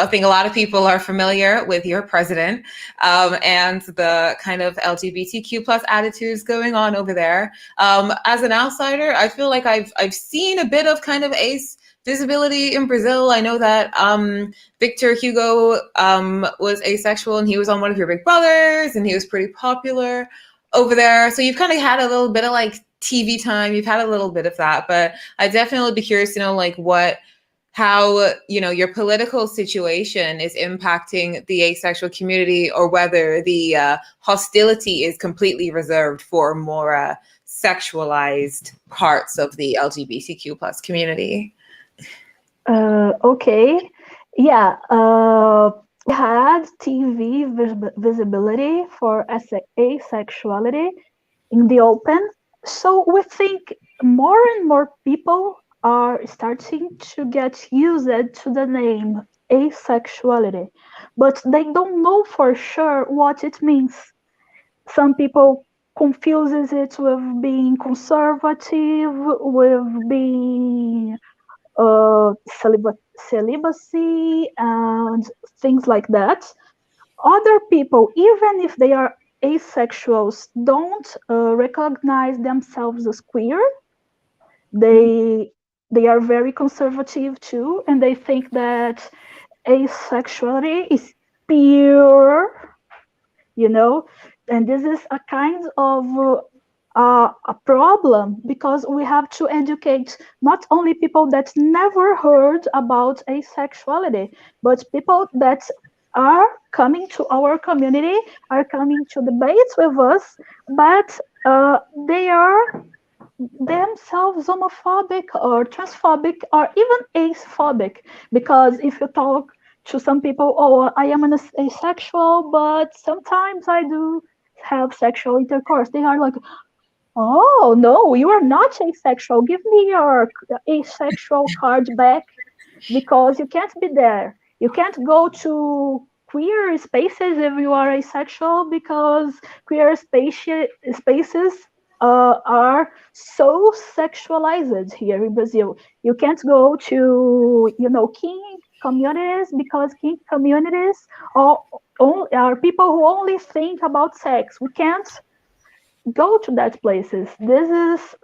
think a lot of people are familiar with your president and the kind of LGBTQ plus attitudes going on over there. As an outsider, I feel like I've seen a bit of kind of ace visibility in Brazil. I know that Victor Hugo was asexual, and he was on one of your Big Brothers, and he was pretty popular over there. So you've kind of had a little bit of like TV time. You've had a little bit of that, but I'd definitely be curious to know like how your political situation is impacting the asexual community, or whether the hostility is completely reserved for more sexualized parts of the LGBTQ plus community. Okay. Yeah. We had TV visibility for asexuality in the open. So we think more and more people are starting to get used to the name asexuality, but they don't know for sure what it means. Some people confuses it with being conservative, with being celibacy and things like that. Other people, even if they are asexuals, don't recognize themselves as queer. They are very conservative too, and they think that asexuality is pure, you know, and this is a kind of a problem, because we have to educate not only people that never heard about asexuality, but people that are coming to our community, are coming to debates with us, but they are themselves homophobic or transphobic or even acephobic. Because if you talk to some people, oh, I am an asexual, but sometimes I do have sexual intercourse, they are like, oh no, you are not asexual, give me your asexual card back, because you can't be there. You can't go to queer spaces if you are asexual, because queer spaces are so sexualized here in Brazil. You can't go to, kink communities, because kink communities are people who only think about sex. We can't go to that places. This is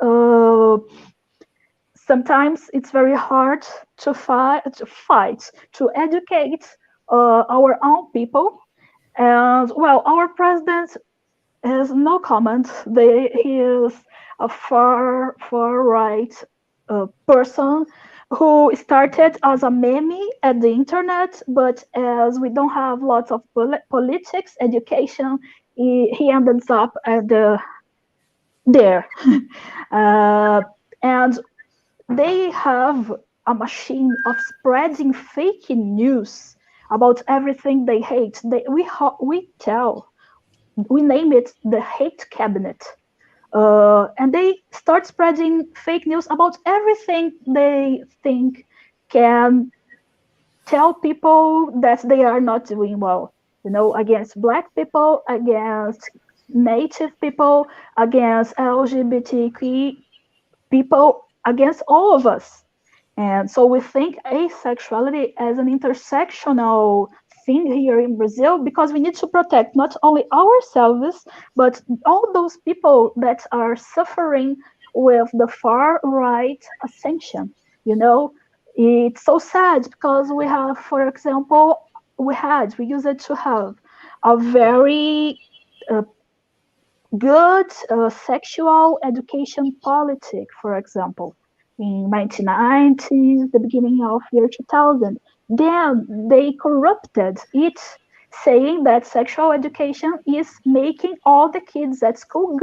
sometimes it's very hard to fight, to educate our own people. And well, our president has no comment. He is a far right person who started as a meme at the internet, but as we don't have lots of politics education, he ends up at there. And they have a machine of spreading fake news about everything they hate. We name it the hate cabinet. And they start spreading fake news about everything they think can tell people that they are not doing well, against Black people, against Native people, against LGBTQ people, against all of us. And so we think asexuality as an intersectional thing here in Brazil, because we need to protect not only ourselves, but all those people that are suffering with the far right ascension. It's so sad, because we have, for example, we used to have a very good sexual education politic, for example, in 1990s, the beginning of year 2000. Then they corrupted it, saying that sexual education is making all the kids at school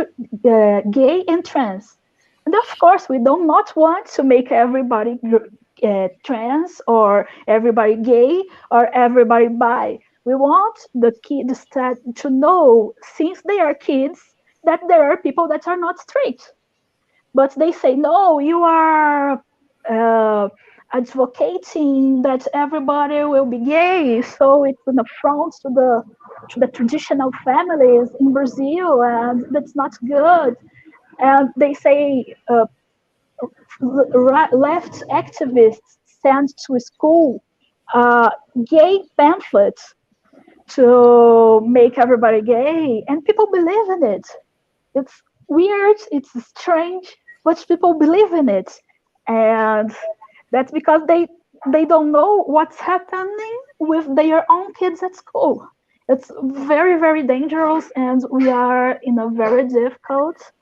gay and trans. And of course, we do not want to make everybody trans, or everybody gay, or everybody bi. We want the kids to know, since they are kids, that there are people that are not straight. But they say, no, you are advocating that everybody will be gay, so it's an affront to the traditional families in Brazil, and that's not good. And they say left activists send to school gay pamphlets to make everybody gay, and people believe in it. It's weird, it's strange, but people believe in it. And that's because they don't know what's happening with their own kids at school. It's very, very dangerous, and we are in a very difficult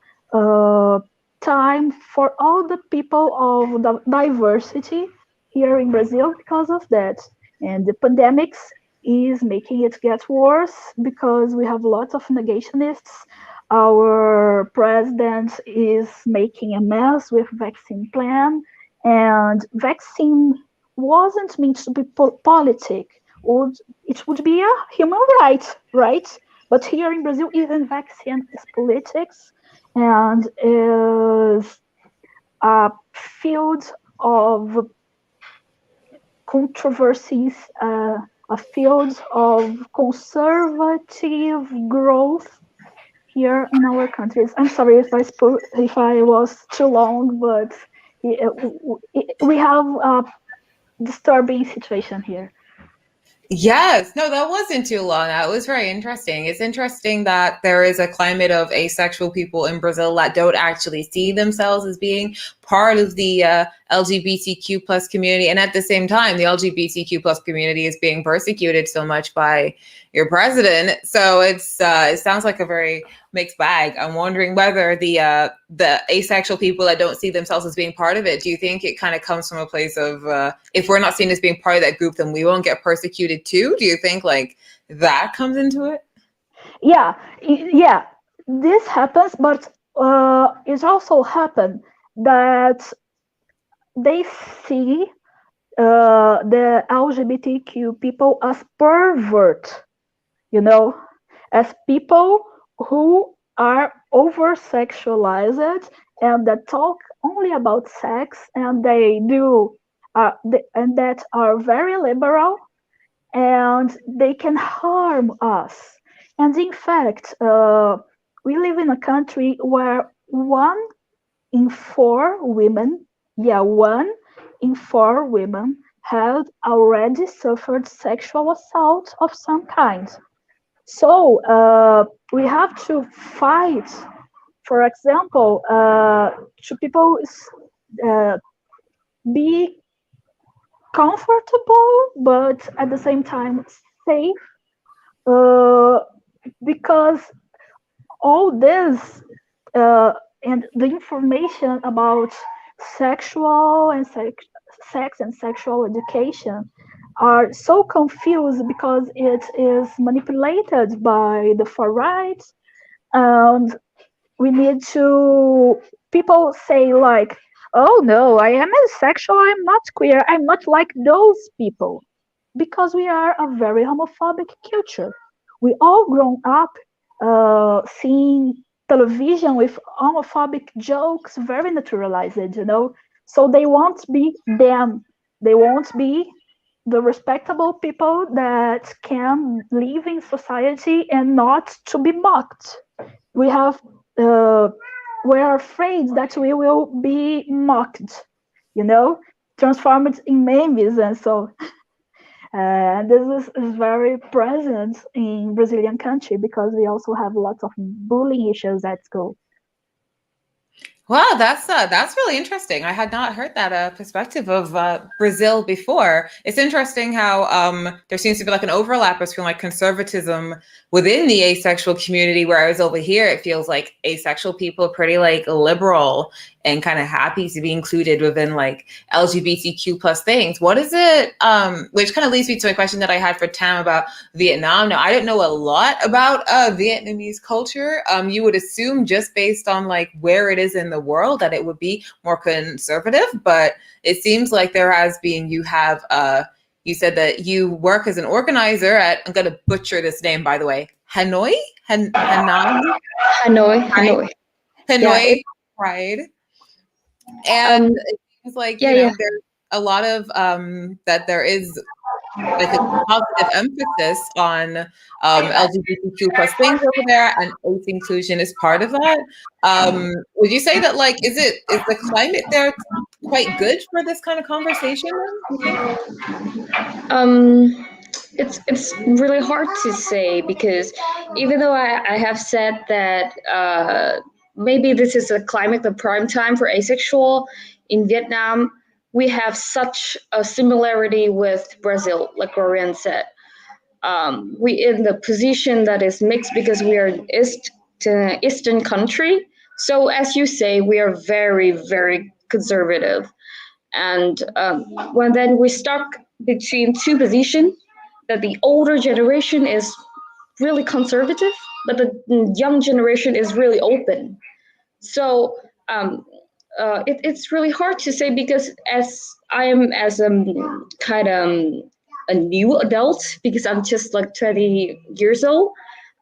time for all the people of the diversity here in Brazil because of that. And the pandemics is making it get worse, because we have lots of negationists. Our president is making a mess with vaccine plan, and vaccine wasn't meant to be politic. It would be a human right? But here in Brazil, even vaccine is politics, and is a field of controversies, a field of conservative growth, here in our countries. I'm sorry if I was too long, but we have a disturbing situation here. Yes, no, that wasn't too long. That was very interesting. It's interesting that there is a climate of asexual people in Brazil that don't actually see themselves as being part of the LGBTQ plus community. And at the same time, the LGBTQ plus community is being persecuted so much by your president. So it sounds like a very mixed bag. I'm wondering whether the asexual people that don't see themselves as being part of it, do you think it kind of comes from a place of if we're not seen as being part of that group, then we won't get persecuted too? Do you think like that comes into it? Yeah, this happens, but it also happened that they see the LGBTQ people as pervert, as people who are over sexualized and that talk only about sex, and they do and that are very liberal, and they can harm us. And in fact, we live in a country where 1 in 4 women, 1 in 4 women have already suffered sexual assault of some kind. So we have to fight, for example, to people be comfortable, but at the same time safe, because all this and the information about sexual and sex and sexual education are so confused because it is manipulated by the far right, and we need to people say like, oh no, I am asexual, I'm not queer, I'm not like those people, because we are a very homophobic culture. We all grown up seeing television with homophobic jokes, very naturalized, so they won't be them, they won't be the respectable people that can live in society and not to be mocked. We have we're afraid that we will be mocked, transformed in memes, and so this is very present in Brazilian country because we also have lots of bullying issues at school. Wow, that's really interesting. I had not heard that perspective of Brazil before. It's interesting how there seems to be like an overlap between like conservatism within the asexual community, whereas over here it feels like asexual people are pretty like liberal and kind of happy to be included within like LGBTQ plus things. What is it? Which kind of leads me to a question that I had for Tam about Vietnam. Now, I don't know a lot about Vietnamese culture. You would assume just based on like where it is in the world that it would be more conservative, but it seems like there has been, you said that you work as an organizer at, I'm going to butcher this name, by the way, Hanoi? Hanoi. Hanoi Pride. And it seems like, there's a lot of, that there is like a positive emphasis on LGBTQ plus things over there, and ace inclusion is part of that. Would you say that like, is the climate there quite good for this kind of conversation? It's really hard to say, because even though I have said that maybe this is a climate, the prime time for asexual in Vietnam, we have such a similarity with Brazil, like Lórien said. We in the position that is mixed because we are an Eastern country. So as you say, we are very, very conservative. And when then we're stuck between two positions, that the older generation is really conservative, but the young generation is really open. So it's really hard to say, because as I am as a kind of a new adult, because I'm just like 20 years old,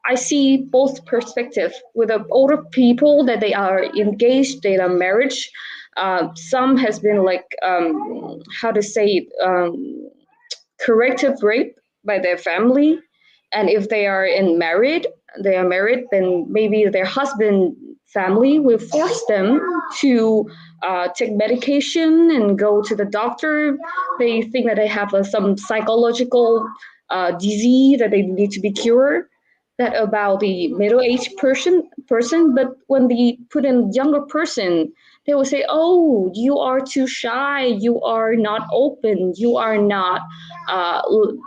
I see both perspectives. With the older people, that they are engaged, they are married. Some has been like how to say corrective rape by their family, and if they are in married, they are married, then maybe their husband family will force them to take medication and go to the doctor. They think that they have some psychological disease that they need to be cured. That about the middle-aged person, but when they put in younger person, they will say, "Oh, you are too shy. You are not open. You are not.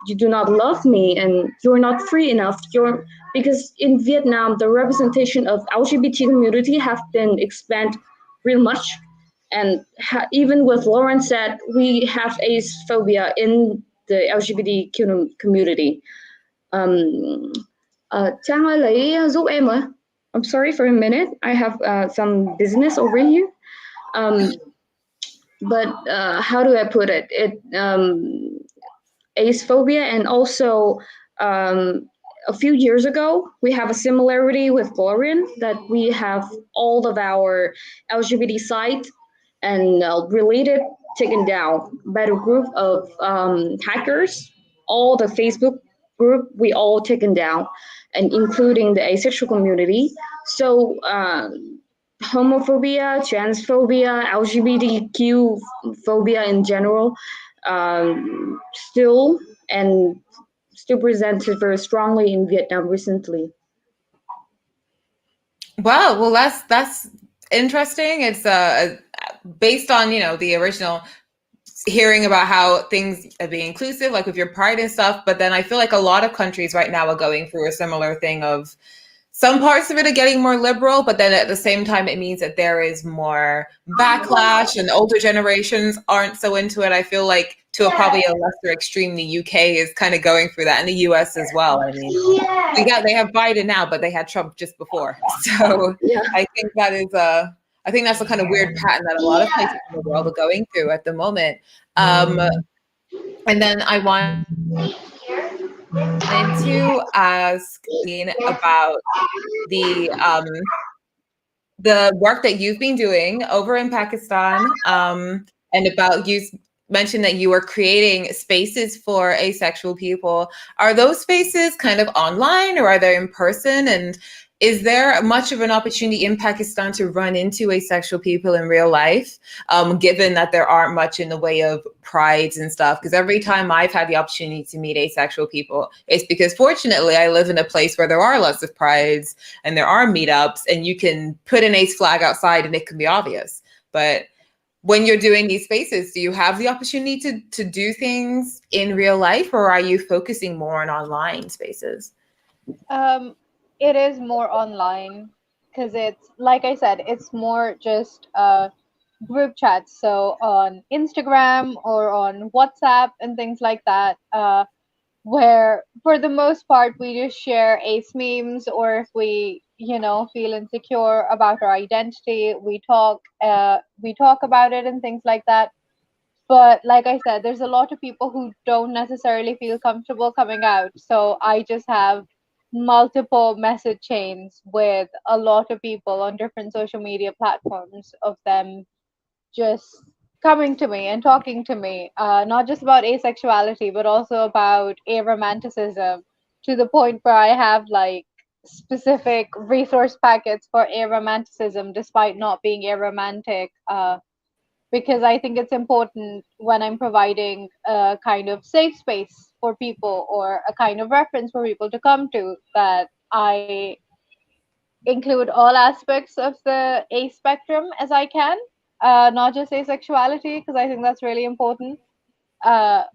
You do not love me, and you're not free enough. You're." Because in Vietnam, the representation of LGBT community have been expanded real much, and even with Lórien said, we have ace phobia in the LGBT community. Trang ơi lấy giúp em với. I'm sorry for a minute. I have some business over here. But how do I put it? Ace phobia, and also a few years ago, we have a similarity with Lórien that we have all of our LGBT site and related taken down by a group of hackers. All the Facebook group, we all taken down, and including the asexual community. So homophobia, transphobia, LGBTQ phobia in general, still presented very strongly in Vietnam recently. Wow, well, that's interesting. It's based on, you know, the original hearing about how things are being inclusive, like with your pride and stuff. But then I feel like a lot of countries right now are going through a similar thing of some parts of it are getting more liberal, but then at the same time, it means that there is more backlash and older generations aren't so into it. I feel like to probably a lesser extreme, the UK is kind of going through that, and the US as well. I mean, they have Biden now, but they had Trump just before. So yeah. I think that is I think that's the kind of weird pattern that a lot of places in the world are going through at the moment. And then I wanted to ask about the work that you've been doing over in Pakistan, and about you mentioned that you were creating spaces for asexual people. Are those spaces kind of online, or are they in person? And is there much of an opportunity in Pakistan to run into asexual people in real life, given that there aren't much in the way of prides and stuff? Because every time I've had the opportunity to meet asexual people, it's because fortunately I live in a place where there are lots of prides and there are meetups, and you can put an ace flag outside and it can be obvious. But when you're doing these spaces, do you have the opportunity to do things in real life, or are you focusing more on online spaces? It is more online because it's, like I said, it's more just group chats. So on Instagram or on WhatsApp and things like that, where for the most part we just share ace memes, or if we, you know, feel insecure about our identity, we talk about it and things like that. But like I said, there's a lot of people who don't necessarily feel comfortable coming out. So I just have multiple message chains with a lot of people on different social media platforms of them just coming to me and talking to me, not just about asexuality, but also about aromanticism, to the point where I have like specific resource packets for aromanticism despite not being aromantic, because I think it's important when I'm providing a kind of safe space for people, or a kind of reference for people to come to, that I include all aspects of the ace spectrum as I can, not just asexuality, because I think that's really important. But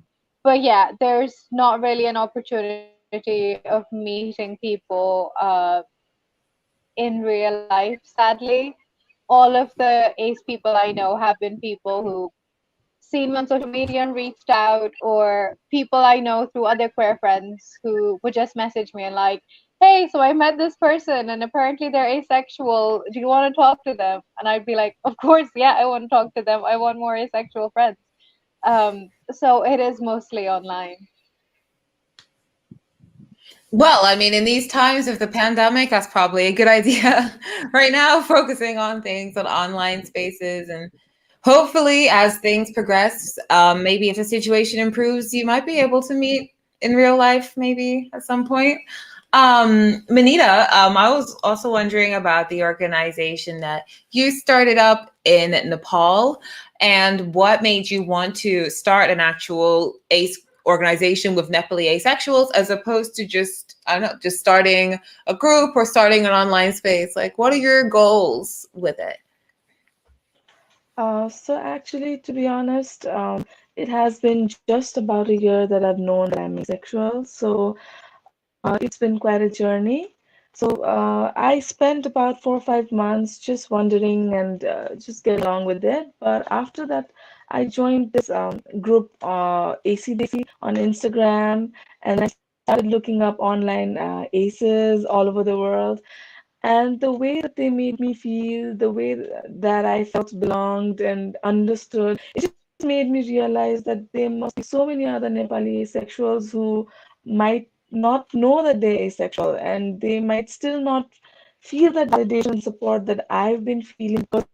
yeah, there's not really an opportunity of meeting people in real life, sadly. All of the ace people I know have been people who seen me on social media and reached out, or people I know through other queer friends who would just message me and like, hey, so I met this person and apparently they're asexual. Do you want to talk to them? And I'd be like, of course, yeah, I want to talk to them. I want more asexual friends. So it is mostly online. Well, I mean, in these times of the pandemic, that's probably a good idea right now, focusing on things on online spaces. And hopefully as things progress, maybe if the situation improves, you might be able to meet in real life, maybe at some point. Manita, I was also wondering about the organization that you started up in Nepal, and what made you want to start an actual ACE organization with Nepali Asexuals as opposed to just, I don't know, just starting a group or starting an online space? Like, what are your goals with it? So actually, to be honest, it has been just about a year that I've known that I'm asexual. So it's been quite a journey. So I spent about 4 or 5 months just wondering and just getting along with it. But after that, I joined this group, ACDC, on Instagram, and I started looking up online aces all over the world. And the way that they made me feel, the way that I felt belonged and understood, it just made me realize that there must be so many other Nepali asexuals who might not know that they're asexual, and they might still not feel that validation and support that I've been feeling because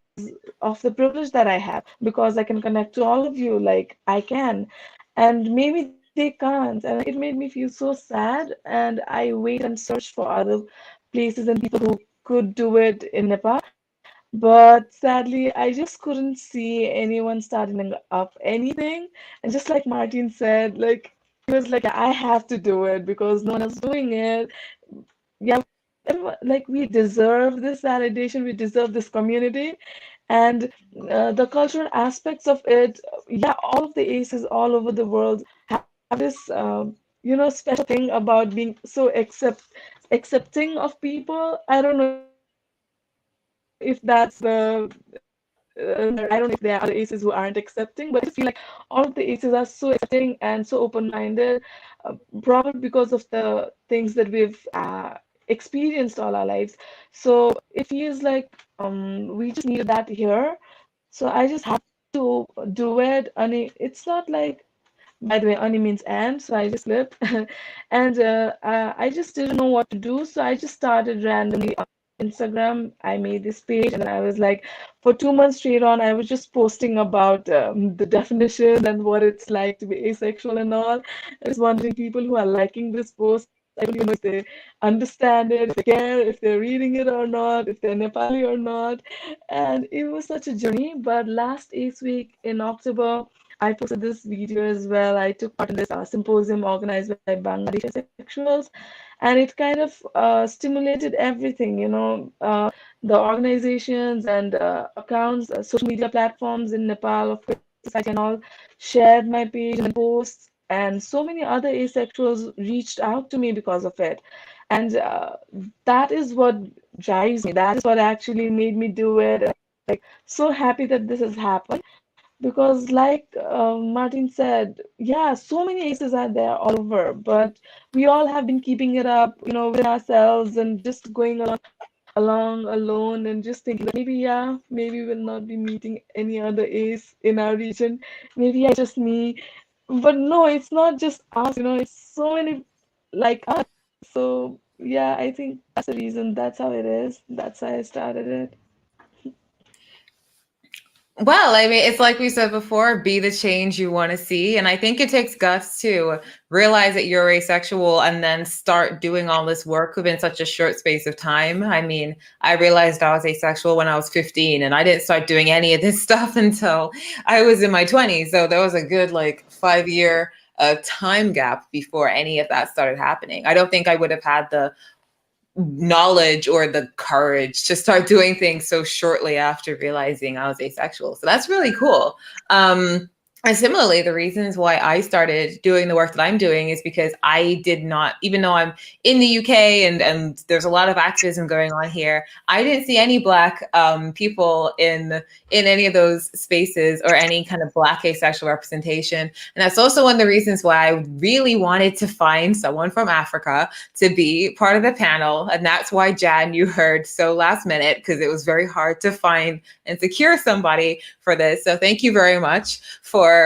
of the privilege that I have, because I can connect to all of you like I can. And maybe they can't. And it made me feel so sad. And I wait and search for other places and people who could do it in Nepal. But sadly, I just couldn't see anyone starting up anything. And just like Martine said, like, he was like, I have to do it because no one else is doing it. Yeah, like, we deserve this validation, we deserve this community. And the cultural aspects of it, yeah, all of the aces all over the world have this, special thing about being so accepting of people. I don't know if that's the I don't know if there are other aces who aren't accepting, but I just feel like all of the aces are so accepting and so open-minded, probably because of the things that we've experienced all our lives. So it feels like we just needed that here. So I just had to do it. And it's not like, by the way, Ani means and, so I just slipped. And I just didn't know what to do, so I just started randomly on Instagram. I made this page, and then I was like, for 2 months straight on, I was just posting about the definition and what it's like to be asexual and all. I was wondering, people who are liking this post, I don't even know if they understand it, if they care, if they're reading it or not, if they're Nepali or not. And it was such a journey. But last Ace Week in October, I posted this video as well. I took part in this symposium organized by Bangladesh Asexuals, and it kind of stimulated everything, the organizations and accounts, social media platforms in Nepal, of course, society and all, shared my page and posts, and so many other asexuals reached out to me because of it. And that is what drives me. That is what actually made me do it. And I'm like so happy that this has happened. Because, like Martin said, yeah, so many aces are there all over, but we all have been keeping it up, within ourselves and just going along alone and just thinking that maybe, yeah, maybe we'll not be meeting any other ace in our region. Maybe it's just me. But no, it's not just us, it's so many like us. So, yeah, I think that's the reason. That's how it is. That's how I started it. Well, I mean, it's like we said before, be the change you want to see. And I think it takes guts to realize that you're asexual and then start doing all this work within such a short space of time. I mean, I realized I was asexual when I was 15, and I didn't start doing any of this stuff until I was in my 20s. So there was a good 5-year time gap before any of that started happening. I don't think I would have had the knowledge or the courage to start doing things so shortly after realizing I was asexual. So that's really cool. And similarly, the reasons why I started doing the work that I'm doing is because I did not, even though I'm in the UK and there's a lot of activism going on here, I didn't see any Black people in any of those spaces or any kind of Black asexual representation. And that's also one of the reasons why I really wanted to find someone from Africa to be part of the panel. And that's why, Jan, you heard so last minute, because it was very hard to find and secure somebody for this. So thank you very much for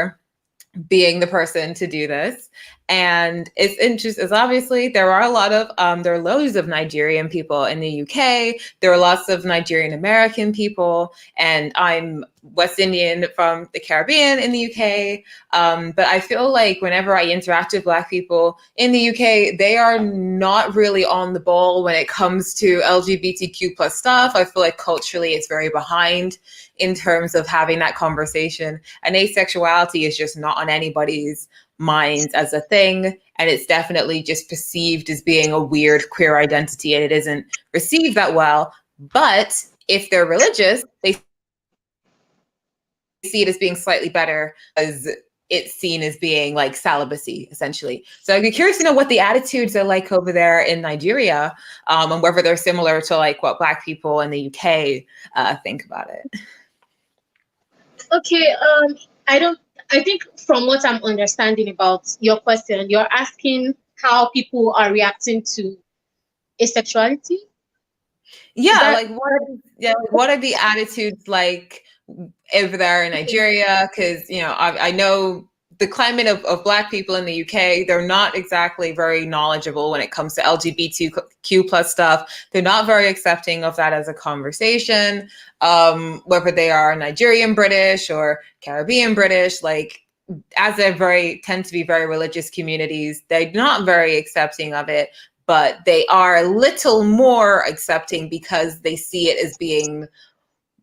being the person to do this. And it's interesting, it's obviously there are a lot of, there are loads of Nigerian people in the UK. There are lots of Nigerian American people, and I'm West Indian from the Caribbean in the UK. But I feel like whenever I interact with Black people in the UK, they are not really on the ball when it comes to LGBTQ plus stuff. I feel like culturally it's very behind in terms of having that conversation. And asexuality is just not on anybody's minds as a thing, and it's definitely just perceived as being a weird queer identity, and it isn't received that well. But if they're religious, they see it as being slightly better, as it's seen as being like celibacy, essentially. So I'd be curious to know what the attitudes are like over there in Nigeria, and whether they're similar to like what Black people in the UK think about it. Okay, I think from what I'm understanding about your question, you're asking how people are reacting to asexuality? Yeah, what are the attitudes like over there in Nigeria? Because, you know, I know the climate of Black people in the UK, they're not exactly very knowledgeable when it comes to LGBTQ plus stuff. They're not very accepting of that as a conversation, whether they are Nigerian British or Caribbean British, like, as they tend to be very religious communities, they're not very accepting of it, but they are a little more accepting because they see it as being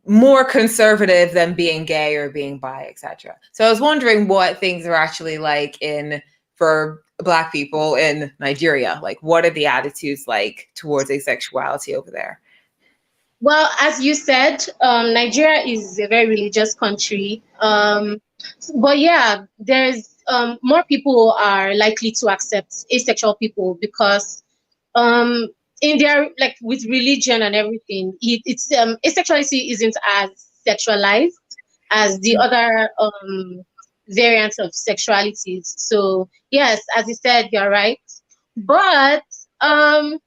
more conservative than being gay or being bi, etc. So I was wondering what things are actually like for Black people in Nigeria. Like, what are the attitudes like towards asexuality over there? Well, as you said, Nigeria is a very religious country. But yeah, there's more people are likely to accept asexual people because in their, like, with religion and everything, it's asexuality isn't as sexualized as the other variants of sexualities. So yes, as you said, you're right. But a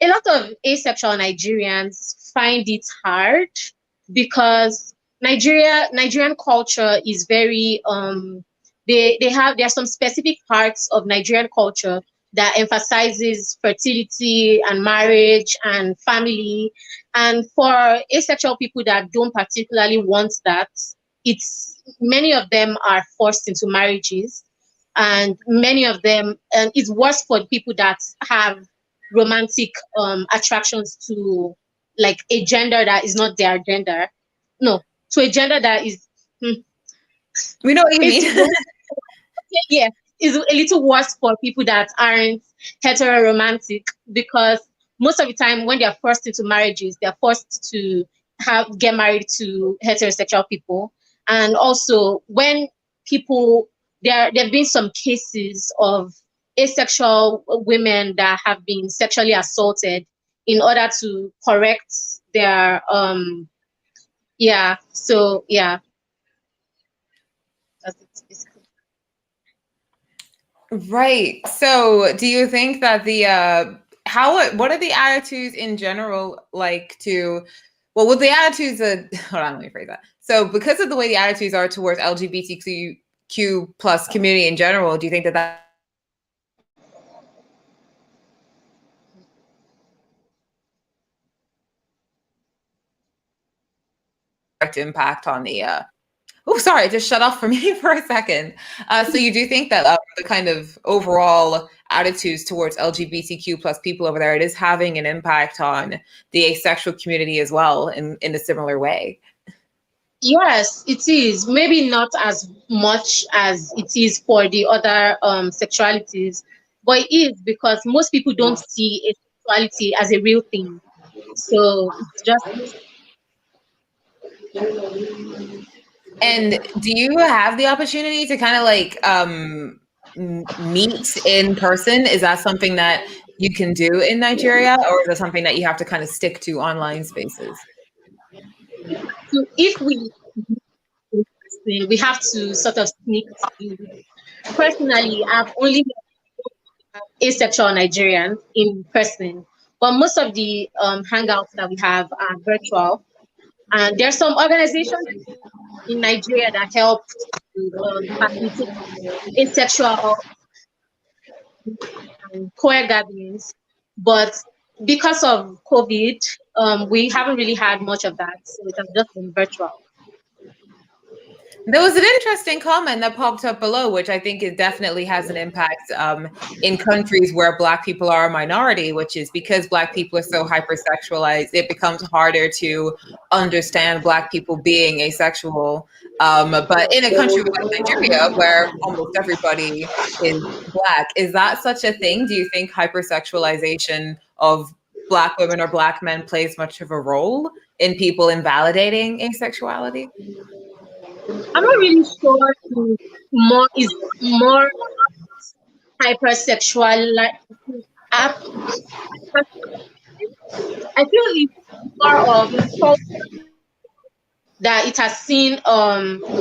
lot of asexual Nigerians find it hard because Nigerian culture is very there are some specific parts of Nigerian culture that emphasizes fertility and marriage and family. And for asexual people that don't particularly want that, many of them are forced into marriages, and many of them, and it's worse for people that have romantic attractions to, like, a gender that is not their gender. No, to a gender that is we know what you mean. Yeah, it's a little worse for people that aren't heteroromantic, because most of the time when they're forced into marriages, they're forced to get married to heterosexual people. And also when people, there have been some cases of asexual women that have been sexually assaulted in order to correct their so yeah, that's it basically. Right. So do you think that what are the attitudes in general like to, well, with the attitudes hold on, let me phrase that. So because of the way the attitudes are towards LGBTQ plus community in general, do you think that direct impact on the oh, sorry, it just shut off for me for a second. So you do think that the kind of overall attitudes towards LGBTQ plus people over there, it is having an impact on the asexual community as well in a similar way? Yes, it is. Maybe not as much as it is for the other sexualities, but it is, because most people don't see asexuality as a real thing. So it's just. And do you have the opportunity to kind of like meet in person? Is that something that you can do in Nigeria, or is that something that you have to kind of stick to online spaces? So if we have to sort of sneak to. Personally, I've only met asexual Nigerians in person, but most of the hangouts that we have are virtual. And there are some organizations in Nigeria that help to facilitate asexual and queer gatherings, but because of COVID, we haven't really had much of that, so it has just been virtual. There was an interesting comment that popped up below, which I think it definitely has an impact in countries where Black people are a minority, which is because Black people are so hypersexualized, it becomes harder to understand Black people being asexual. But in a country like Nigeria, where almost everybody is Black, is that such a thing? Do you think hypersexualization of Black women or Black men plays much of a role in people invalidating asexuality? I'm not really sure is more hypersexual. Like, I feel it's more of that it has seen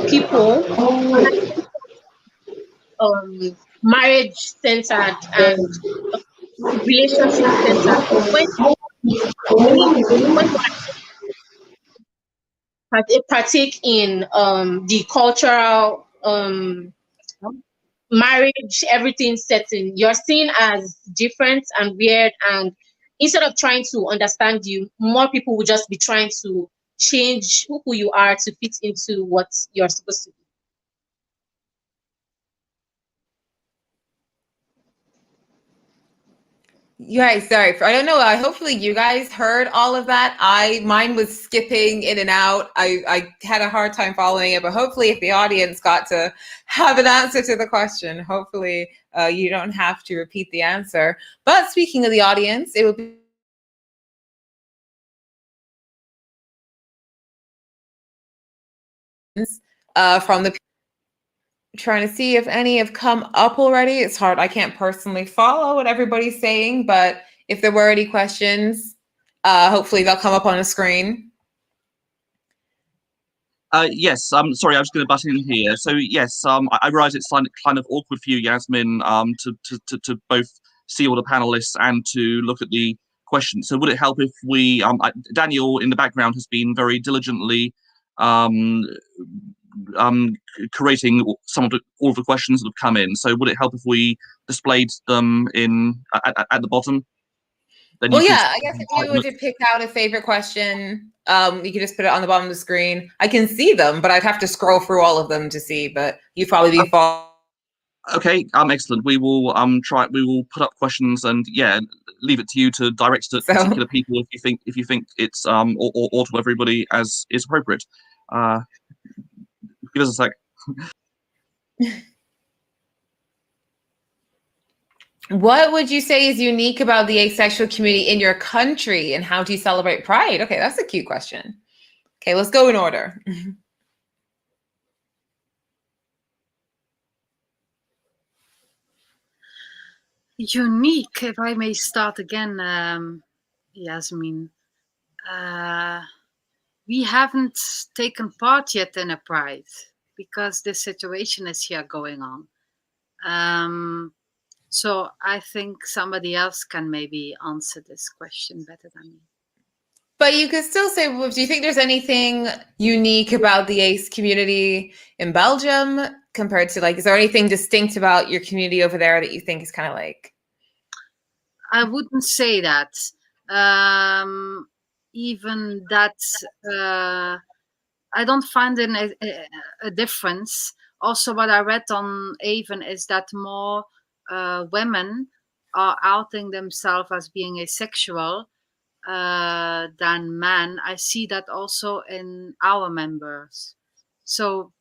people marriage centered and relationship centered. So when partake in the cultural marriage, everything setting, you're seen as different and weird, and instead of trying to understand you, more people will just be trying to change who you are to fit into what you're supposed to be. You guys, sorry, I don't know. Hopefully you guys heard all of that. Mine was skipping in and out. I had a hard time following it, but hopefully if the audience got to have an answer to the question, hopefully you don't have to repeat the answer. But speaking of the audience, it would be from the trying to see if any have come up already. It's hard. I can't personally follow what everybody's saying, but if there were any questions, hopefully they'll come up on the screen. Yes, sorry, I was going to butt in here. So yes, I realize it's kind of awkward for you, Yasmin, to both see all the panelists and to look at the questions. So would it help if we, Daniel in the background has been very diligently curating all of the questions that have come in. So would it help if we displayed them at the bottom? Then well, yeah, I guess if you were to pick out a favorite question, you could just put it on the bottom of the screen. I can see them, but I'd have to scroll through all of them to see. But you'd probably be Okay, excellent. We will we will put up questions and yeah, leave it to you to direct it to particular people if you think it's or to everybody as is appropriate. Give us a sec. What would you say is unique about the asexual community in your country, and how do you celebrate Pride? Okay, that's a cute question. Okay, let's go in order. Unique, if I may start again, Yasmin. We haven't taken part yet in a Pride because the situation is here going on. So I think somebody else can maybe answer this question better than me. But you could still say, well, do you think there's anything unique about the ace community in Belgium compared to, like, is there anything distinct about your community over there that you think is kind of like? I wouldn't say that. Even that, I don't find a difference. Also, what I read on Avon is that more women are outing themselves as being asexual than men. I see that also in our members. So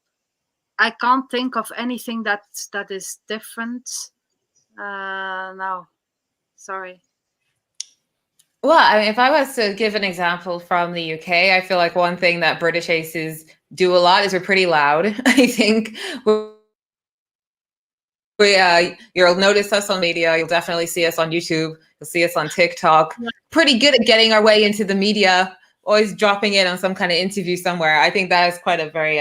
I can't think of anything that is different. No, sorry. Well, I mean, if I was to give an example from the UK, I feel like one thing that British aces do a lot is we're pretty loud. I think you'll notice us on media. You'll definitely see us on YouTube. You'll see us on TikTok. Pretty good at getting our way into the media, always dropping in on some kind of interview somewhere. I think that is quite a very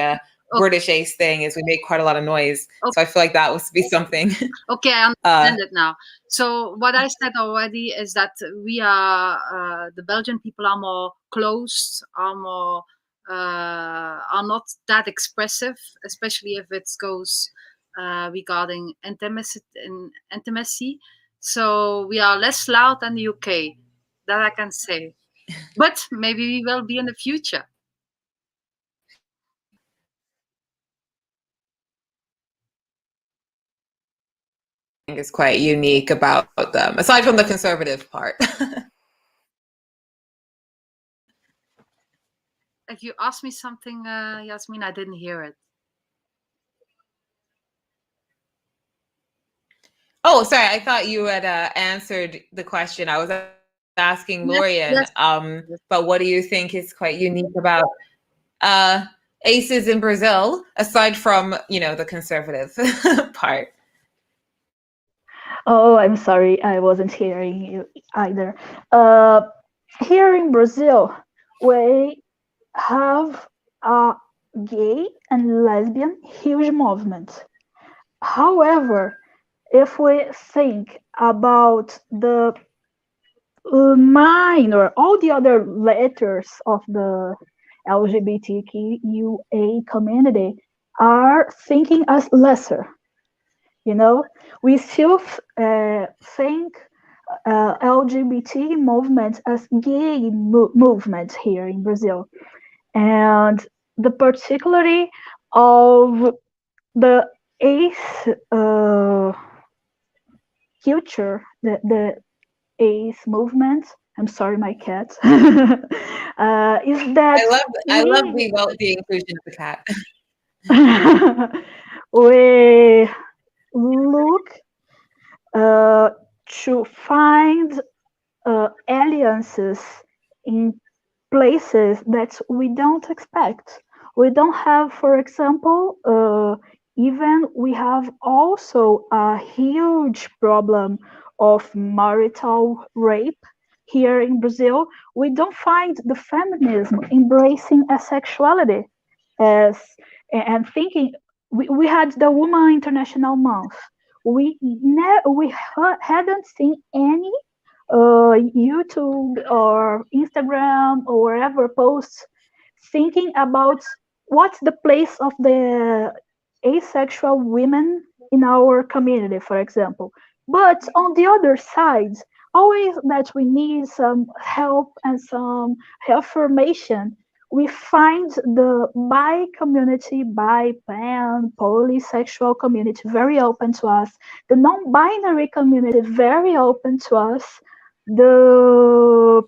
British ace thing, is we make quite a lot of noise. Okay. So I feel like that would be something. Okay, I understand it now. So what I said already is that we are, the Belgian people are more closed, are not that expressive, especially if it goes regarding intimacy. So we are less loud than the UK. That I can say. But maybe we will be in the future. Is quite unique about them, aside from the conservative part. If you ask me something, Yasmin, I didn't hear it. Oh, sorry. I thought you had answered the question. I was asking Lórien, Yes. but what do you think is quite unique about ACEs in Brazil, aside from, the conservative part? Oh, I'm sorry, I wasn't hearing you either. Here in Brazil, we have a gay and lesbian huge movement. However, if we think about the minor, all the other letters of the LGBTQA community are thinking as lesser. We still think LGBT movement as gay movement here in Brazil, and the particularity of the ace culture, the ace movement. I'm sorry, my cat. Is that I love the inclusion of the cat. We look to find alliances in places that we don't expect. We don't have, for example, even we have also a huge problem of marital rape here in Brazil. We don't find the feminism embracing asexuality as and thinking. We had the Woman International Month. We hadn't seen any YouTube or Instagram or wherever posts thinking about what's the place of the asexual women in our community, for example. But on the other side, always that we need some help and some affirmation, we find the bi community, bi, pan, polysexual community very open to us, the non-binary community very open to us, the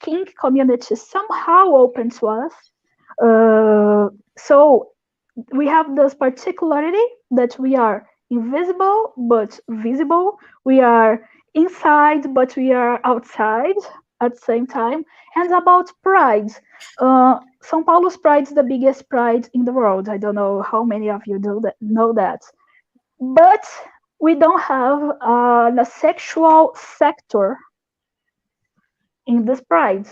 kink community somehow open to us. So we have this particularity that we are invisible but visible. We are inside but we are outside at the same time. And about pride, São Paulo's pride is the biggest pride in the world. I don't know how many of you know that. But we don't have an asexual sector in this pride.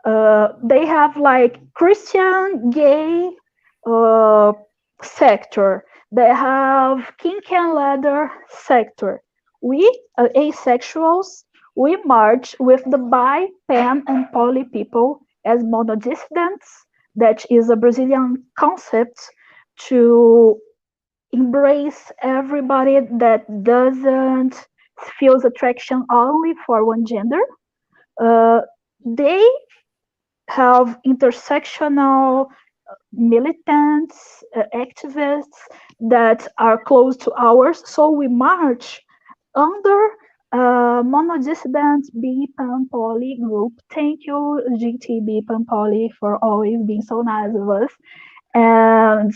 They have like Christian, gay sector. They have kink and leather sector. We, asexuals, we march with the bi, pan, and poly people as monodissidents. That is a Brazilian concept to embrace everybody that doesn't feels attraction only for one gender. They have intersectional militants, activists that are close to ours. So we march under monodissident BPAN Poly group. Thank you, GT BPAN Poly, for always being so nice with us. And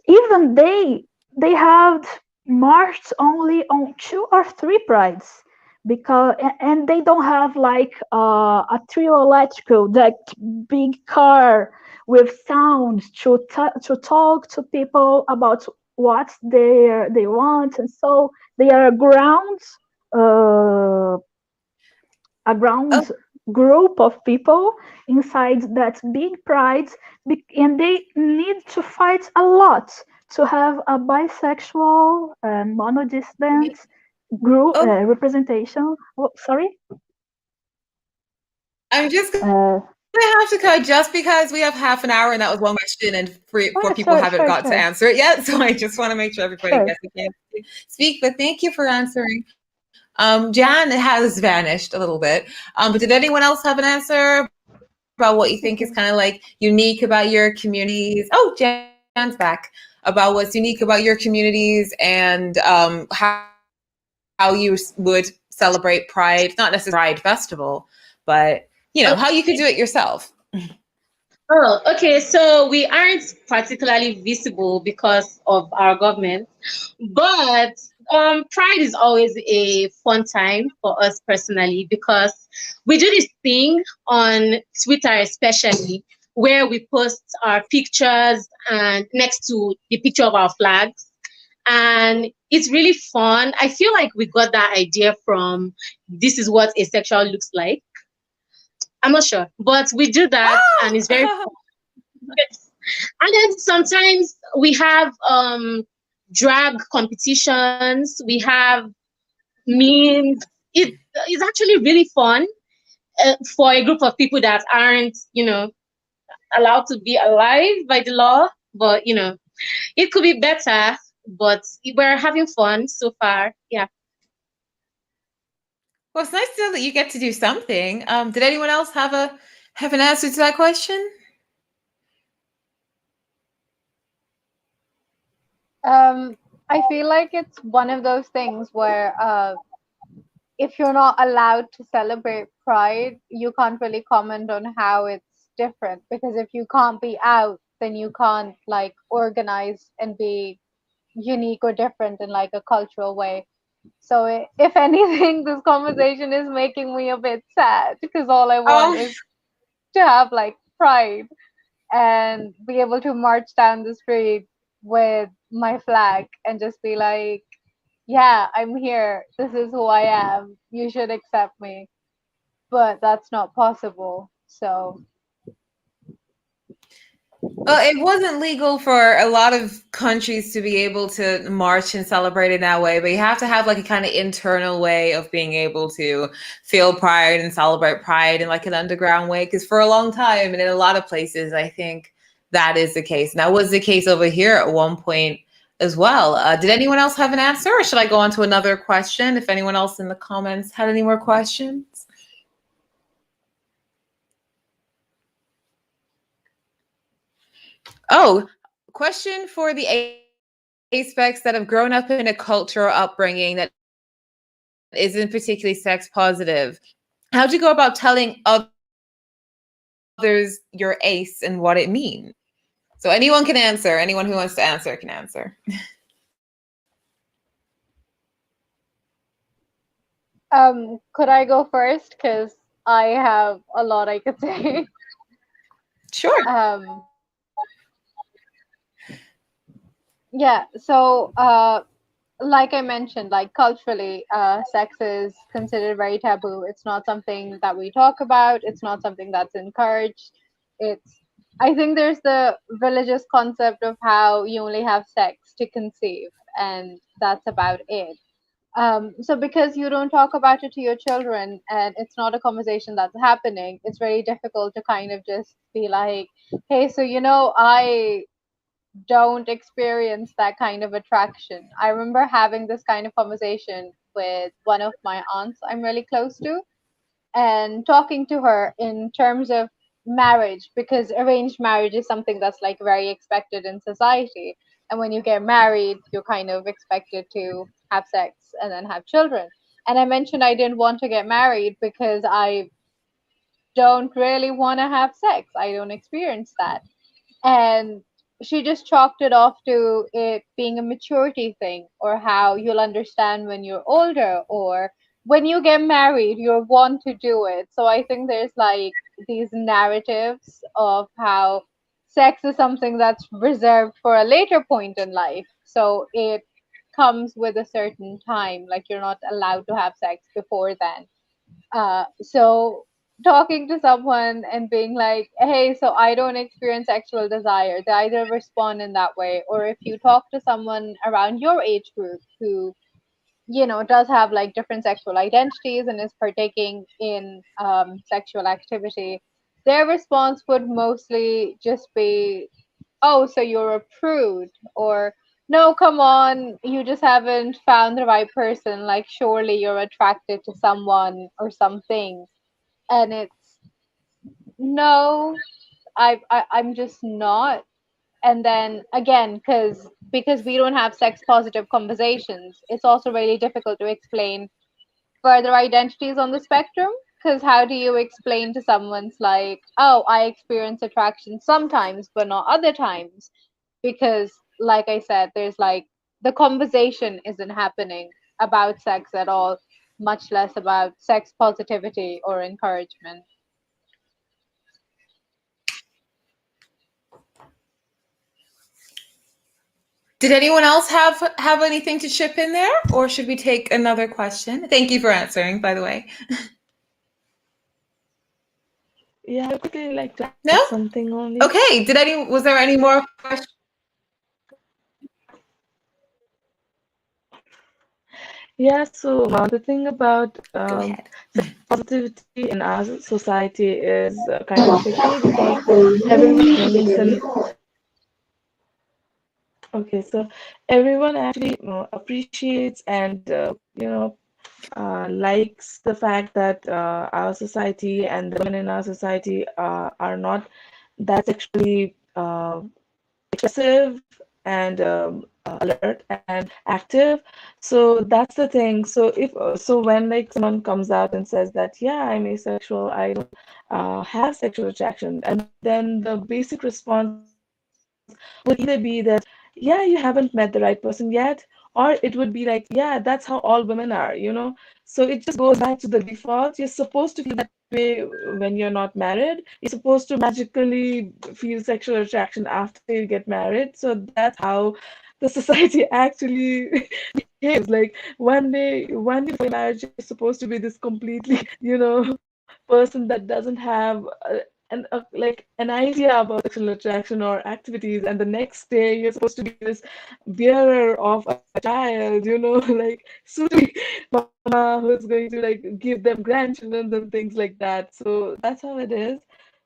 even they have marched only on 2 or 3 prides, because and they don't have like a trio electrical, that big car with sounds to talk to people about what they want. And so they are a ground group of people inside that big pride, and they need to fight a lot to have a bisexual monodissident group representation. Oh, sorry. I'm just I have to cut just because we have half an hour and that was one question and four people haven't got to answer it yet. So I just want to make sure everybody gets a chance to speak. But thank you for answering. Jan has vanished a little bit. But did anyone else have an answer about what you think is kind of like unique about your communities? Oh, Jan's back. About what's unique about your communities and how you would celebrate Pride, not necessarily Pride Festival, but you know, how you could do it yourself. Oh, okay. So we aren't particularly visible because of our government, but Pride is always a fun time for us personally because we do this thing on Twitter, especially where we post our pictures and next to the picture of our flags. And it's really fun. I feel like we got that idea from This Is What Asexual Looks Like. I'm not sure, but we do that and it's very fun. And then sometimes we have drag competitions, we have memes. It's actually really fun for a group of people that aren't, allowed to be alive by the law. But, it could be better, but we're having fun so far. Yeah. Well, it's nice to know that you get to do something. Did anyone else have an answer to that question? I feel like it's one of those things where if you're not allowed to celebrate Pride, you can't really comment on how it's different, because if you can't be out, then you can't like organize and be unique or different in like a cultural way. So if anything, this conversation is making me a bit sad because all I want is to have like Pride and be able to march down the street with my flag and just be like, yeah, I'm here. This is who I am. You should accept me. But that's not possible. So. Well, it wasn't legal for a lot of countries to be able to march and celebrate in that way, but you have to have like a kind of internal way of being able to feel pride and celebrate pride in like an underground way. Because for a long time and in a lot of places, I think that is the case. And that was the case over here at one point as well. Did anyone else have an answer, or should I go on to another question? If anyone else in the comments had any more questions? Oh, question for the aspects that have grown up in a culture or upbringing that isn't particularly sex positive. How do you go about telling others your ace and what it means? So anyone can answer. Anyone who wants to answer can answer. Could I go first? Because I have a lot I could say. Sure. Yeah, so like I mentioned, like culturally, sex is considered very taboo. It's not something that we talk about. It's not something that's encouraged. I think there's the religious concept of how you only have sex to conceive, and that's about it. So because you don't talk about it to your children and it's not a conversation that's happening, it's very difficult to kind of just be like, hey, so I don't experience that kind of attraction. I remember having this kind of conversation with one of my aunts I'm really close to, and talking to her in terms of marriage, because arranged marriage is something that's like very expected in society. And when you get married, you're kind of expected to have sex and then have children. And I mentioned I didn't want to get married because I don't really want to have sex. I don't experience that. And she just chalked it off to it being a maturity thing, or how you'll understand when you're older, or when you get married you'll want to do it. So I think there's like these narratives of how sex is something that's reserved for a later point in life, so it comes with a certain time, like you're not allowed to have sex before then. So talking to someone and being like, hey, so I don't experience sexual desire, they either respond in that way, or if you talk to someone around your age group who, does have like different sexual identities and is partaking in sexual activity, their response would mostly just be, oh, so you're a prude, or no, come on, you just haven't found the right person. Like, surely you're attracted to someone or something. And it's, no, I'm just not. And then again, because we don't have sex positive conversations, it's also really difficult to explain further identities on the spectrum. Because how do you explain to someone's like, oh, I experience attraction sometimes but not other times? Because like I said, there's like, the conversation isn't happening about sex at all, much less about sex positivity or encouragement. Did anyone else have anything to chip in there, or should we take another question? Thank you for answering, by the way. Yeah, I would quickly like to No? add something only. Okay. Was there any more questions? Yeah, so the thing about Go ahead. positivity in our society is kind of tricky because everyone thinks and okay, so everyone actually appreciates and likes the fact that our society and the women in our society are not that sexually expressive and alert and active. So that's the thing. So if so when like someone comes out and says that, yeah, I'm asexual, I don't have sexual attraction, and then the basic response would either be that, yeah, you haven't met the right person yet, or it would be like, yeah, that's how all women are, so it just goes back to the default. You're supposed to feel that way when you're not married. You're supposed to magically feel sexual attraction after you get married. So that's how the society actually behaves. Like one day before marriage, you're supposed to be this completely, person that doesn't have like an idea about sexual attraction or activities, and the next day you're supposed to be this bearer of a child, like soon mama who's going to like give them grandchildren and things like that. So that's how it is.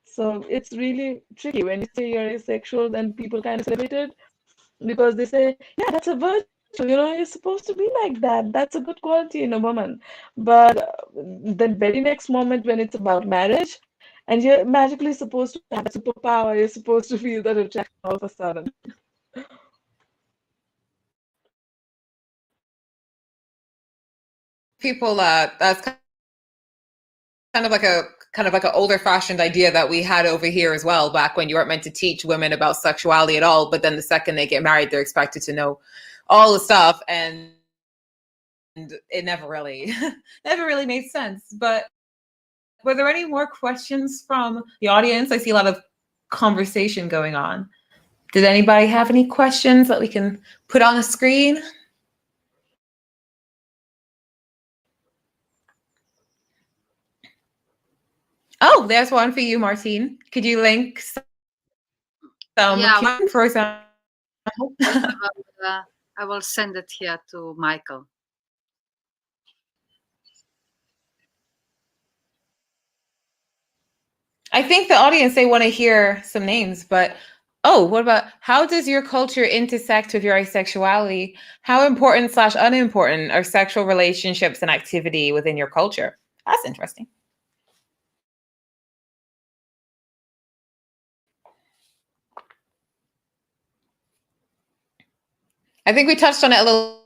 So it's really tricky when you say you're asexual, then people kind of celebrate it because they say, yeah, that's a virtue, you're supposed to be like that. That's a good quality in a woman. But the very next moment when it's about marriage, and you're magically supposed to have a superpower, you're supposed to feel that attraction all of a sudden. People, that's kind of like an older fashioned idea that we had over here as well, back when you weren't meant to teach women about sexuality at all, but then the second they get married, they're expected to know all the stuff, and it never really never really made sense. But were there any more questions from the audience? I see a lot of conversation going on. Did anybody have any questions that we can put on the screen? Oh, there's one for you, Martine. Could you link some for example? I will send it here to Michael. I think the audience, they want to hear some names, but what about, how does your culture intersect with your asexuality? How important / unimportant are sexual relationships and activity within your culture? That's interesting. I think we touched on it a little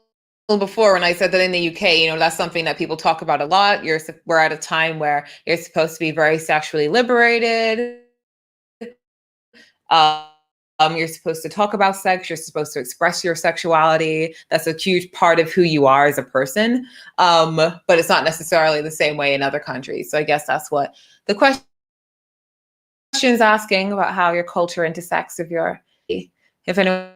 before when I said that in the UK, that's something that people talk about a lot. We're at a time where you're supposed to be very sexually liberated. You're supposed to talk about sex. You're supposed to express your sexuality. That's a huge part of who you are as a person. But it's not necessarily the same way in other countries. So I guess that's what the question is asking, about how your culture intersects with your, if anyone.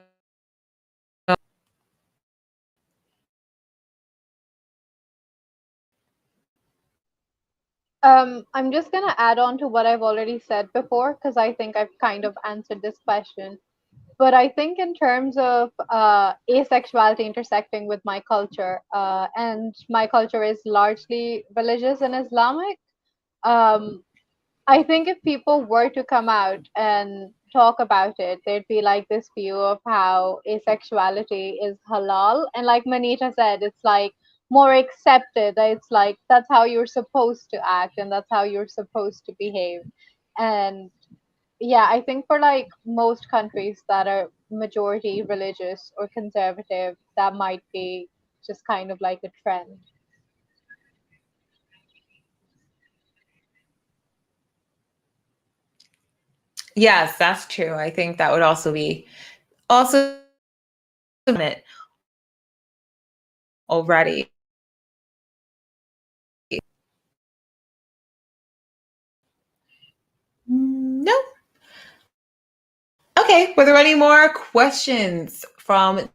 I'm just going to add on to what I've already said before, because I think I've kind of answered this question. But I think in terms of asexuality intersecting with my culture, and my culture is largely religious and Islamic, I think if people were to come out and talk about it, there'd be like this view of how asexuality is halal. And like Manita said, it's like more accepted. It's like that's how you're supposed to act and that's how you're supposed to behave. And yeah, I think for like most countries that are majority religious or conservative, that might be just kind of like a trend. Yes, that's true. I think that would also be it already. No. Okay, were there any more questions from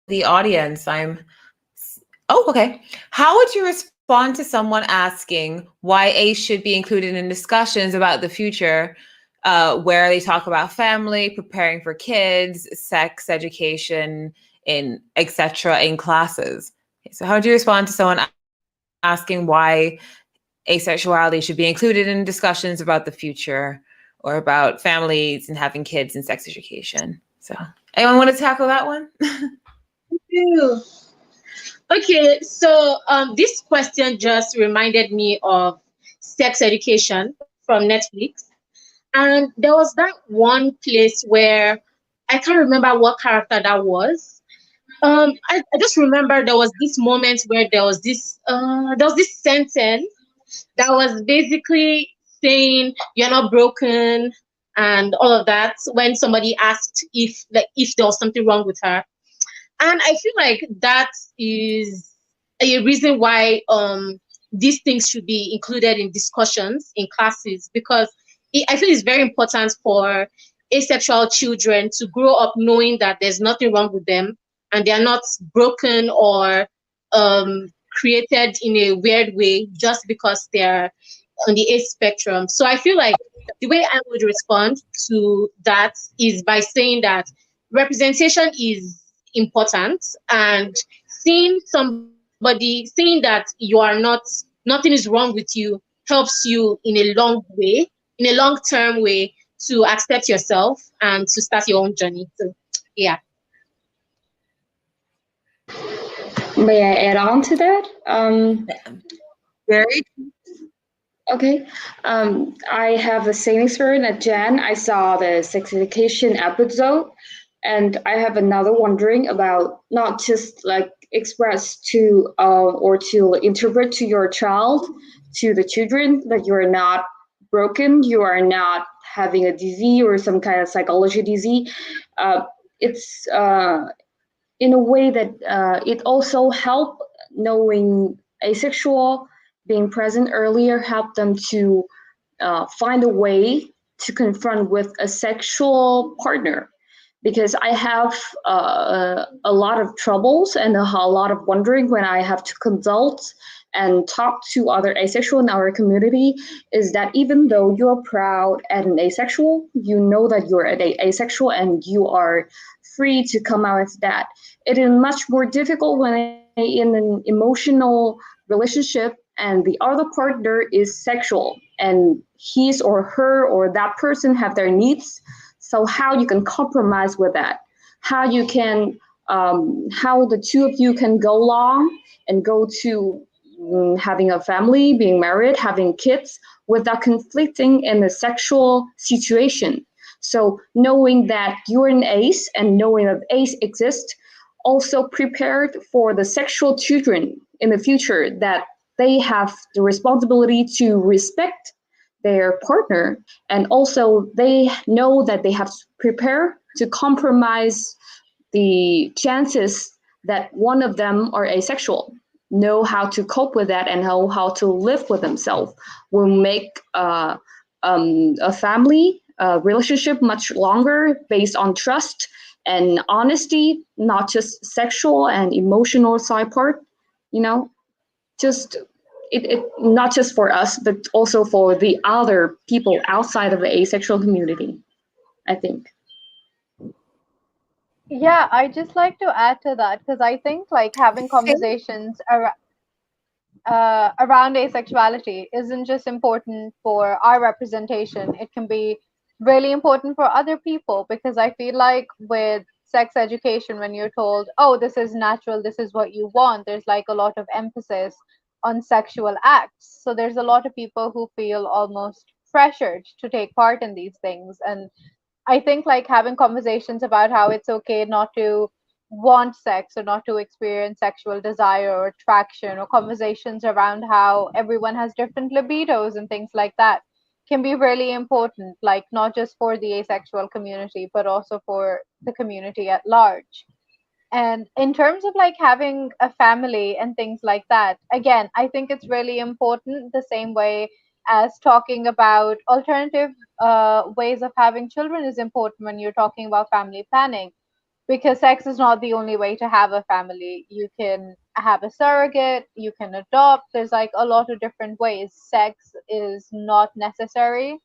the audience? Oh, okay. How would you respond to someone asking why ACE should be included in discussions about the future, where they talk about family, preparing for kids, sex education, etc. in classes? Okay, so how would you respond to someone asking why asexuality should be included in discussions about the future or about families and having kids and sex education? So anyone want to tackle that one? Okay, so this question just reminded me of sex education from Netflix. And there was that one place where I can't remember what character that was. I just remember there was this moment where there was this sentence that was basically saying you're not broken and all of that when somebody asked if there was something wrong with her. And I feel like that is a reason why these things should be included in discussions in classes, because I feel it's very important for asexual children to grow up knowing that there's nothing wrong with them and they're not broken or created in a weird way just because they're on the ace spectrum. So I feel like the way I would respond to that is by saying that representation is important, and seeing that you are nothing is wrong with you helps you in a long term way to accept yourself and to start your own journey. So yeah. May I add on to that? Very. Okay. I have the same experience as Jen. I saw the sex education episode, and I have another wondering about not just like express to or to interpret to your child, to the children, that you are not broken, you are not having a disease or some kind of psychology disease. It's in a way that it also help knowing asexual, being present earlier, help them to find a way to confront with a sexual partner. Because I have a lot of troubles and a lot of wondering when I have to consult and talk to other asexual in our community, is that even though you're proud as an asexual, you know that you're an asexual and you are free to come out as that. It is much more difficult when in an emotional relationship and the other partner is sexual and his or her or that person have their needs. So how you can compromise with that, how you can how the two of you can go along and go to having a family, being married, having kids without conflicting in a sexual situation. So knowing that you're an ace and knowing that ace exists, also prepared for the sexual children in the future, that they have the responsibility to respect their partner, and also they know that they have to prepare to compromise the chances that one of them are asexual, know how to cope with that and know how to live with themselves, will make a family relationship much longer based on trust and honesty, not just sexual and emotional side part, you know, just it not just for us, but also for the other people outside of the asexual community, I think. Yeah, I just like to add to that because I think like having conversations around around asexuality isn't just important for our representation. It can be really important for other people, because I feel like with sex education, when you're told, oh, this is natural, this is what you want, there's like a lot of emphasis on sexual acts. So there's a lot of people who feel almost pressured to take part in these things. And I think like having conversations about how it's okay not to want sex or not to experience sexual desire or attraction, or conversations around how everyone has different libidos and things like that, can be really important, like not just for the asexual community, but also for the community at large. And in terms of like having a family and things like that, again, I think it's really important, the same way as talking about alternative ways of having children is important when you're talking about family planning, because sex is not the only way to have a family. You can have a surrogate, you can adopt. There's like a lot of different ways. Sex is not necessary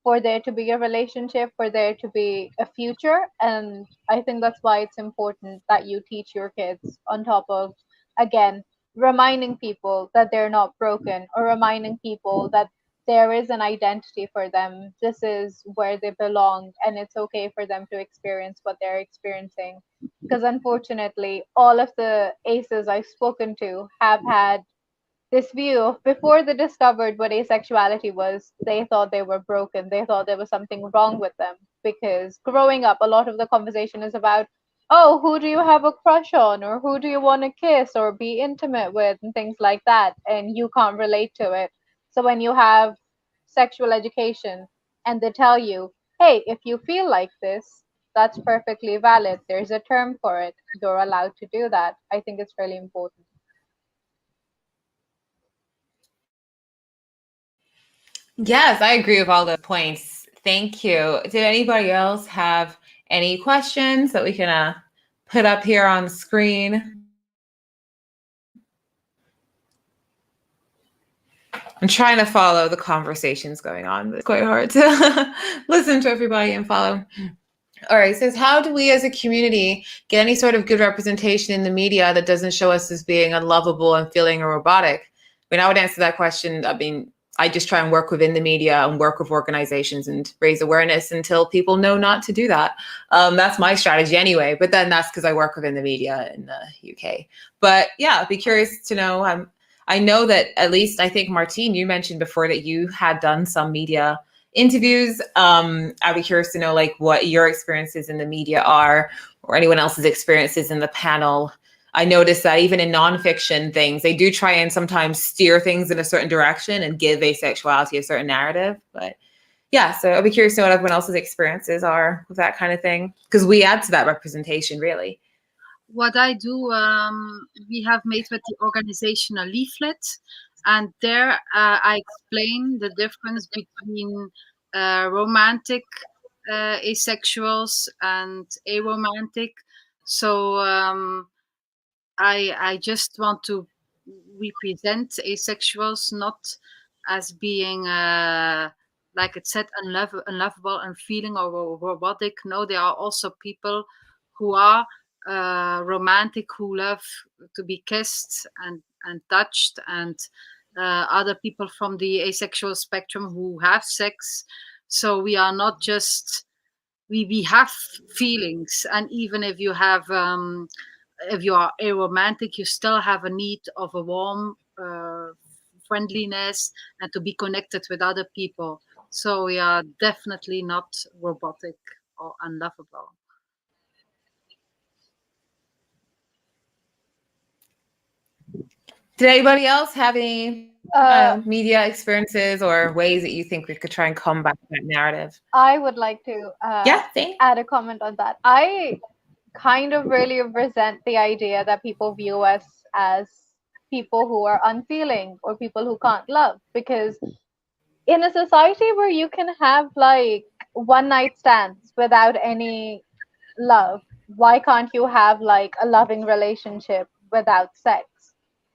for there to be a relationship, for there to be a future. And I think that's why it's important that you teach your kids, on top of, again, reminding people that they're not broken, or reminding people that there is an identity for them. This is where they belong, and it's okay for them to experience what they're experiencing. Because unfortunately, all of the ACEs I've spoken to have had this view of, before they discovered what asexuality was, they thought they were broken. They thought there was something wrong with them. Because growing up, a lot of the conversation is about, oh, who do you have a crush on, or who do you want to kiss or be intimate with, and things like that. And you can't relate to it. So when you have sexual education and they tell you, hey, if you feel like this, that's perfectly valid. There's a term for it. You're allowed to do that. I think it's really important. Yes, I agree with all the points. Thank you. Did anybody else have any questions that we can put up here on the screen? I'm trying to follow the conversations going on, but it's quite hard to listen to everybody and follow. All right, it says, how do we as a community get any sort of good representation in the media that doesn't show us as being unlovable and feeling robotic? I mean, I would answer that question. I mean, I just try and work within the media and work with organizations and raise awareness until people know not to do that. That's my strategy anyway, but then that's because I work within the media in the UK. But yeah, I'd be curious to know. I know that, at least I think, Martine, you mentioned before that you had done some media interviews. I'd be curious to know like what your experiences in the media are, or anyone else's experiences in the panel. I noticed that even in nonfiction things, they do try and sometimes steer things in a certain direction and give asexuality a certain narrative. But yeah, so I'd be curious to know what everyone else's experiences are with that kind of thing, because we add to that representation, really. What I do, we have made with the organization a leaflet, and there I explain the difference between romantic asexuals and aromantic. So I just want to represent asexuals not as being like it said, unlovable and feeling or robotic. No, there are also people who are romantic, who love to be kissed and touched, and other people from the asexual spectrum who have sex. So we are not just, we have feelings, and even if you have if you are aromantic, you still have a need of a warm friendliness and to be connected with other people. So we are definitely not robotic or unlovable. Did anybody else have any media experiences or ways that you think we could try and combat that narrative? I would like to add a comment on that. I kind of really resent the idea that people view us as people who are unfeeling or people who can't love, because in a society where you can have like one night stands without any love, why can't you have like a loving relationship without sex?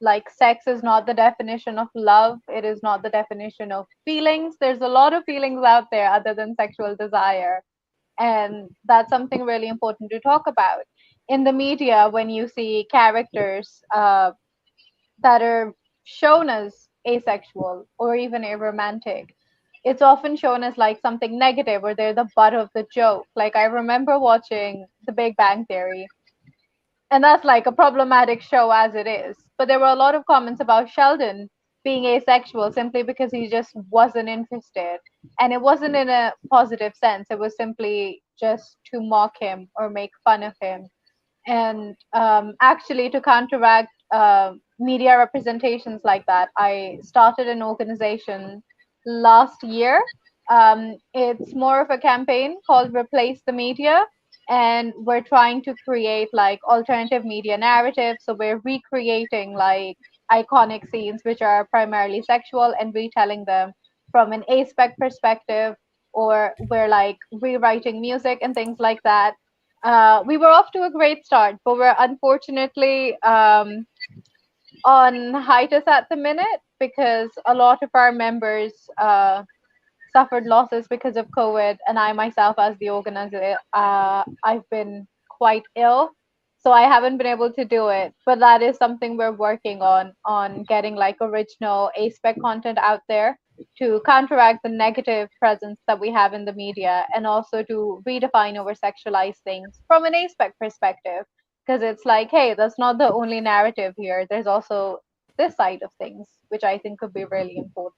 Like, sex is not the definition of love, it is not the definition of feelings. There's a lot of feelings out there other than sexual desire, and that's something really important to talk about. In the media, when you see characters that are shown as asexual or even aromantic, it's often shown as like something negative or they're the butt of the joke. Like I remember watching The Big Bang Theory, and that's like a problematic show as it is. But there were a lot of comments about Sheldon being asexual simply because he just wasn't interested. And it wasn't in a positive sense, it was simply just to mock him or make fun of him. And actually, to counteract media representations like that, I started an organization last year. It's more of a campaign called Replace the Media, and we're trying to create like alternative media narratives. So we're recreating like iconic scenes which are primarily sexual and retelling them from an aspec perspective, or we're like rewriting music and things like that. We were off to a great start, but we're unfortunately on hiatus at the minute because a lot of our members suffered losses because of COVID, and I myself, as the organizer, I've been quite ill, so I haven't been able to do it. But that is something we're working on getting like original aspec content out there to counteract the negative presence that we have in the media, and also to redefine over sexualize things from an aspec perspective. Because it's like, hey, that's not the only narrative here. There's also this side of things, which I think could be really important.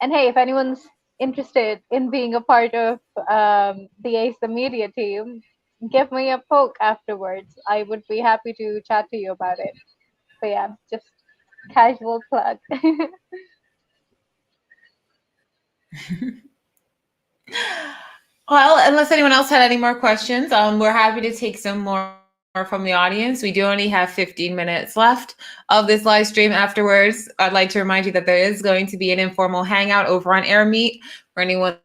And hey, if anyone's interested in being a part of the Ace the Media team, give me a poke afterwards. I would be happy to chat to you about it. So yeah, just casual plug. Well, unless anyone else had any more questions, we're happy to take some more from the audience. We do only have 15 minutes left of this live stream. Afterwards, I'd like to remind you that there is going to be an informal hangout over on AirMeet for anyone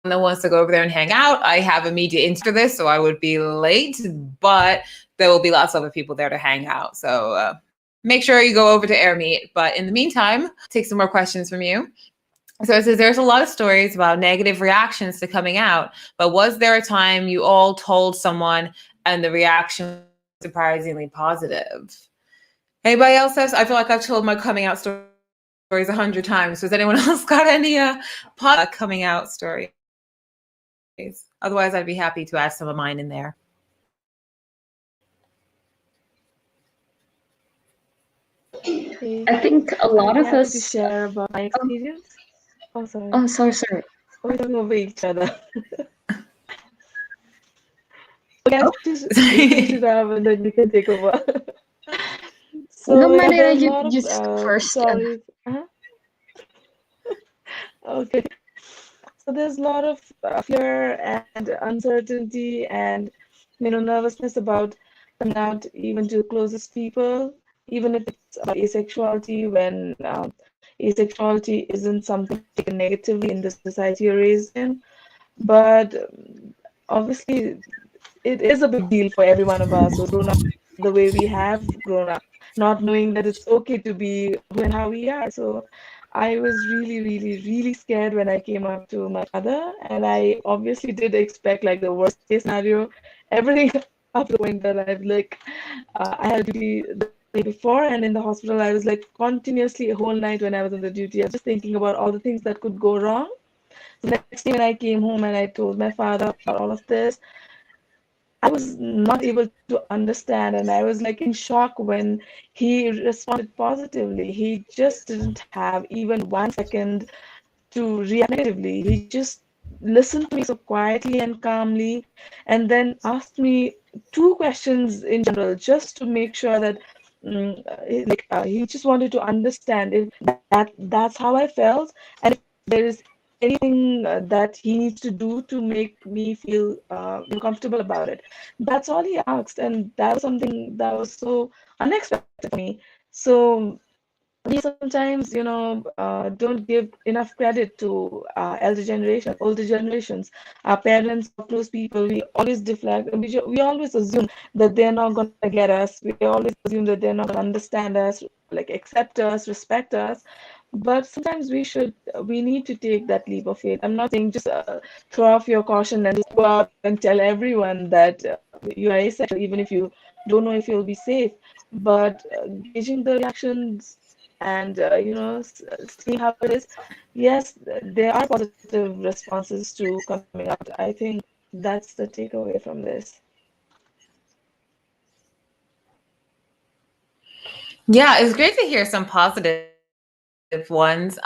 that wants to go over there and hang out. I have a media into this, so I would be late, but there will be lots of other people there to hang out. So make sure you go over to AirMeet. But in the meantime, take some more questions from you. So it says there's a lot of stories about negative reactions to coming out, but was there a time you all told someone and the reaction was surprisingly positive? Anybody else has? I feel like I've told my coming out stories 100 times. Has anyone else got any coming out stories? Otherwise, I'd be happy to add some of mine in there. I think a lot of us to share about my experience. Oh, sorry. Oh, sorry. We're talking over each other. Okay, just finish it up and then you can take over. So no, Manita, there's a you lot just of first. stories. Okay. So there's a lot of fear and uncertainty and nervousness about coming out even to closest people, even if it's about asexuality, when asexuality isn't something taken negatively in the society you're raised in. But obviously, it is a big deal for every one of us who's grown up the way we have grown up, not knowing that it's okay to be who and how we are. So I was really, really, really scared when I came up to my mother, and I obviously did expect like the worst case scenario, everything up to the point that I've like, I had duty the day before, and in the hospital, I was like continuously a whole night when I was on the duty, I was just thinking about all the things that could go wrong. So the next day when I came home and I told my father about all of this, I was not able to understand, and I was like in shock when he responded positively. He just didn't have even 1 second to react negatively. He just listened to me so quietly and calmly, and then asked me 2 questions in general, just to make sure that he just wanted to understand if that's how I felt, and if there is anything that he needs to do to make me feel comfortable about it. That's all he asked, and that was something that was so unexpected for me. So we sometimes, don't give enough credit to older generations, our parents, or close people. We always deflect, and we always assume that they're not going to get us. We always assume that they're not going to understand us, like accept us, respect us. But sometimes we need to take that leap of faith. I'm not saying just throw off your caution and just go out and tell everyone that you are asexual, even if you don't know if you'll be safe. But gauging the reactions and seeing how it is. Yes, there are positive responses to coming out. I think that's the takeaway from this. Yeah, it's great to hear some positive ones.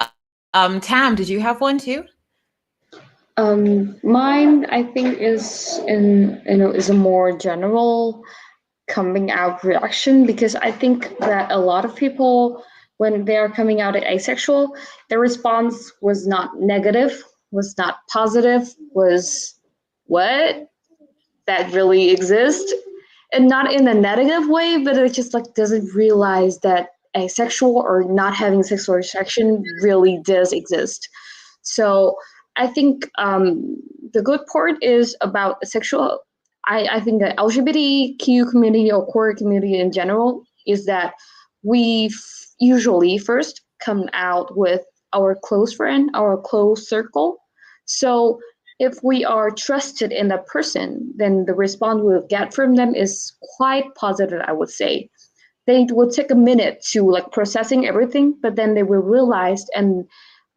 Tam, did you have one too? Mine, I think, is a more general coming out reaction, because I think that a lot of people, when they are coming out as asexual, their response was not negative, was not positive, was what? That really exists? And not in a negative way, but it just like doesn't realize that asexual or not having sexual attraction really does exist. So I think the good part is about sexual. I think the LGBTQ community or queer community in general is that we usually first come out with our close friend, our close circle. So if we are trusted in the person, then the response we'll get from them is quite positive, I would say. They will take a minute to like processing everything, but then they will realize and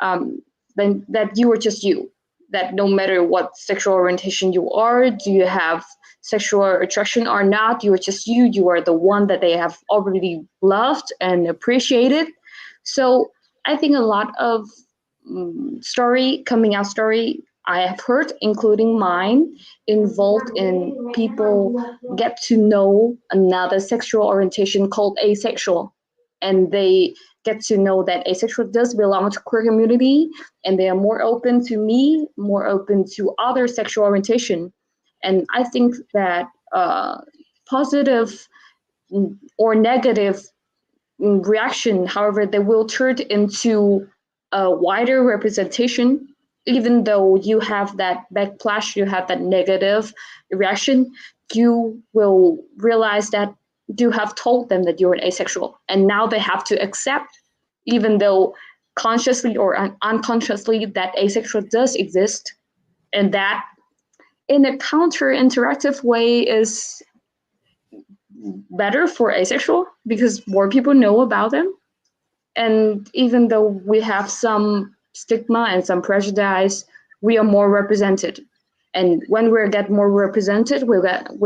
then that you are just you. That no matter what sexual orientation you are, do you have sexual attraction or not, you are just you. You are the one that they have already loved and appreciated. So I think a lot of coming out story I have heard, including mine, involved in people get to know another sexual orientation called asexual, and they get to know that asexual does belong to queer community, and they are more open to me, more open to other sexual orientation, and I think that positive or negative reaction, however, they will turn into a wider representation. Even though you have that backlash, you have that negative reaction, you will realize that you have told them that you're an asexual, and now they have to accept, even though consciously or unconsciously, that asexual does exist, and that in a counter interactive way is better for asexual because more people know about them. And even though we have some stigma and some prejudice, we are more represented. And when we get more represented, we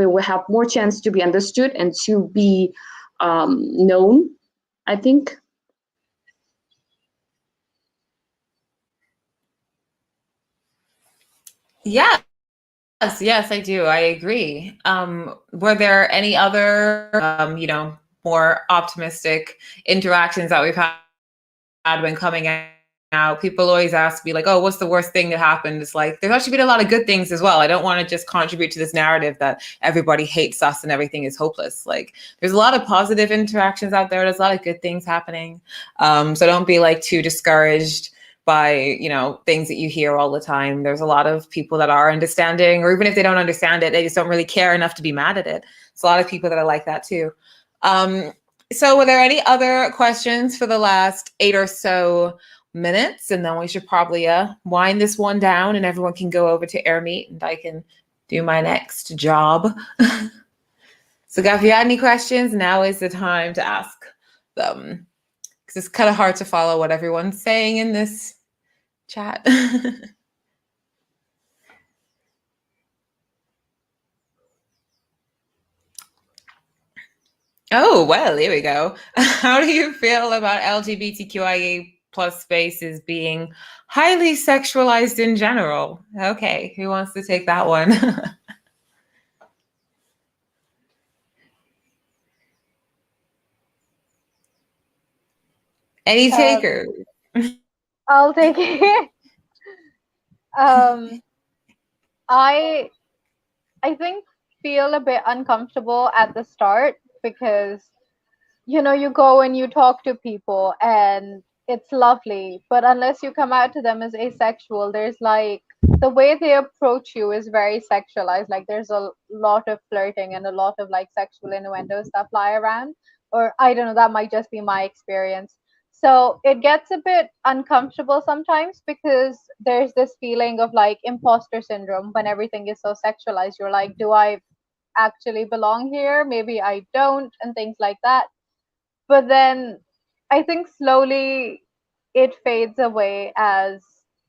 will have more chance to be understood and to be known, I think. Yes, yes, I do. I agree. Were there any other, more optimistic interactions that we've had when coming out? People always ask me like, oh, what's the worst thing that happened? It's like, there's actually been a lot of good things as well. I don't want to just contribute to this narrative that everybody hates us and everything is hopeless. Like, there's a lot of positive interactions out there. There's a lot of good things happening. So don't be like too discouraged by, things that you hear all the time. There's a lot of people that are understanding, or even if they don't understand it, they just don't really care enough to be mad at it. It's a lot of people that are like that too. So were there any other questions for the last 8 or so minutes? And then we should probably wind this one down and everyone can go over to Airmeet and I can do my next job. So if you had any questions, now is the time to ask them. Because it's kind of hard to follow what everyone's saying in this chat. Oh, well, here we go. How do you feel about LGBTQIA plus spaces being highly sexualized in general? Okay, who wants to take that one? Any takers? I'll take it. I think feel a bit uncomfortable at the start because you go and you talk to people and it's lovely, but unless you come out to them as asexual, there's like the way they approach you is very sexualized. Like there's a lot of flirting and a lot of like sexual innuendos that fly around, or I don't know, that might just be my experience. So it gets a bit uncomfortable sometimes because there's this feeling of like imposter syndrome when everything is so sexualized. You're like, do I actually belong here? Maybe I don't, and things like that. But then I think slowly it fades away as,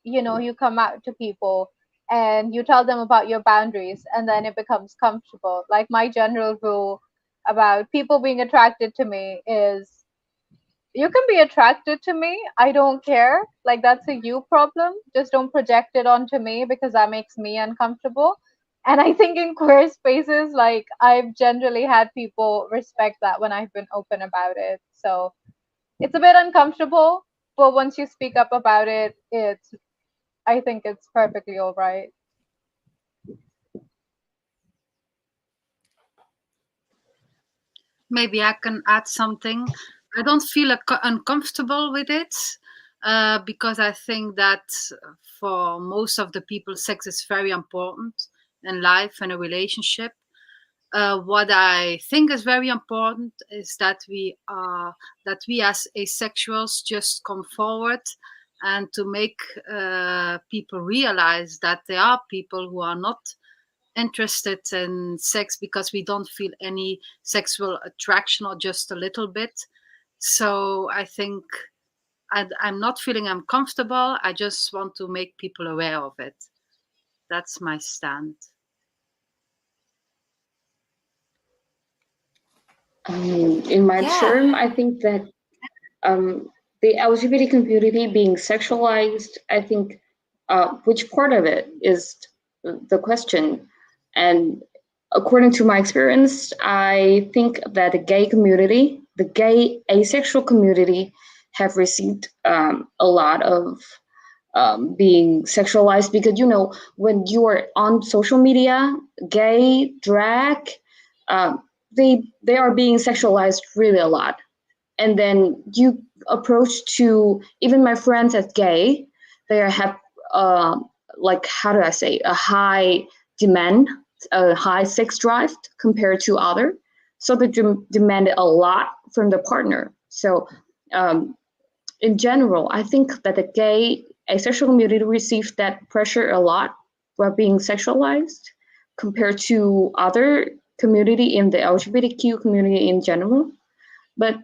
you know, you come out to people and you tell them about your boundaries, and then it becomes comfortable. Like my general rule about people being attracted to me is, you can be attracted to me, I don't care. Like, that's a you problem. Just don't project it onto me, because that makes me uncomfortable. And I think in queer spaces, like, I've generally had people respect that when I've been open about it. So it's a bit uncomfortable, but once you speak up about it, I think it's perfectly all right. Maybe I can add something. I don't feel uncomfortable with it because I think that for most of the people, sex is very important in life and a relationship. What I think is very important is that we as asexuals just come forward and to make people realize that there are people who are not interested in sex because we don't feel any sexual attraction or just a little bit. So I think I'm not feeling uncomfortable. I just want to make people aware of it. That's my stand. In my term, I think that the LGBT community being sexualized, I think which part of it is the question. And according to my experience, I think that the gay community, the gay asexual community, have received a lot of being sexualized, because, you know, when you are on social media, gay, drag, they are being sexualized really a lot. And then you approach to even my friends as gay, they have like, how do I say, a high demand, a high sex drive compared to other. So they demand a lot from the partner. So in general, I think that the gay asexual community receives that pressure a lot while being sexualized compared to other community in the LGBTQ community in general. But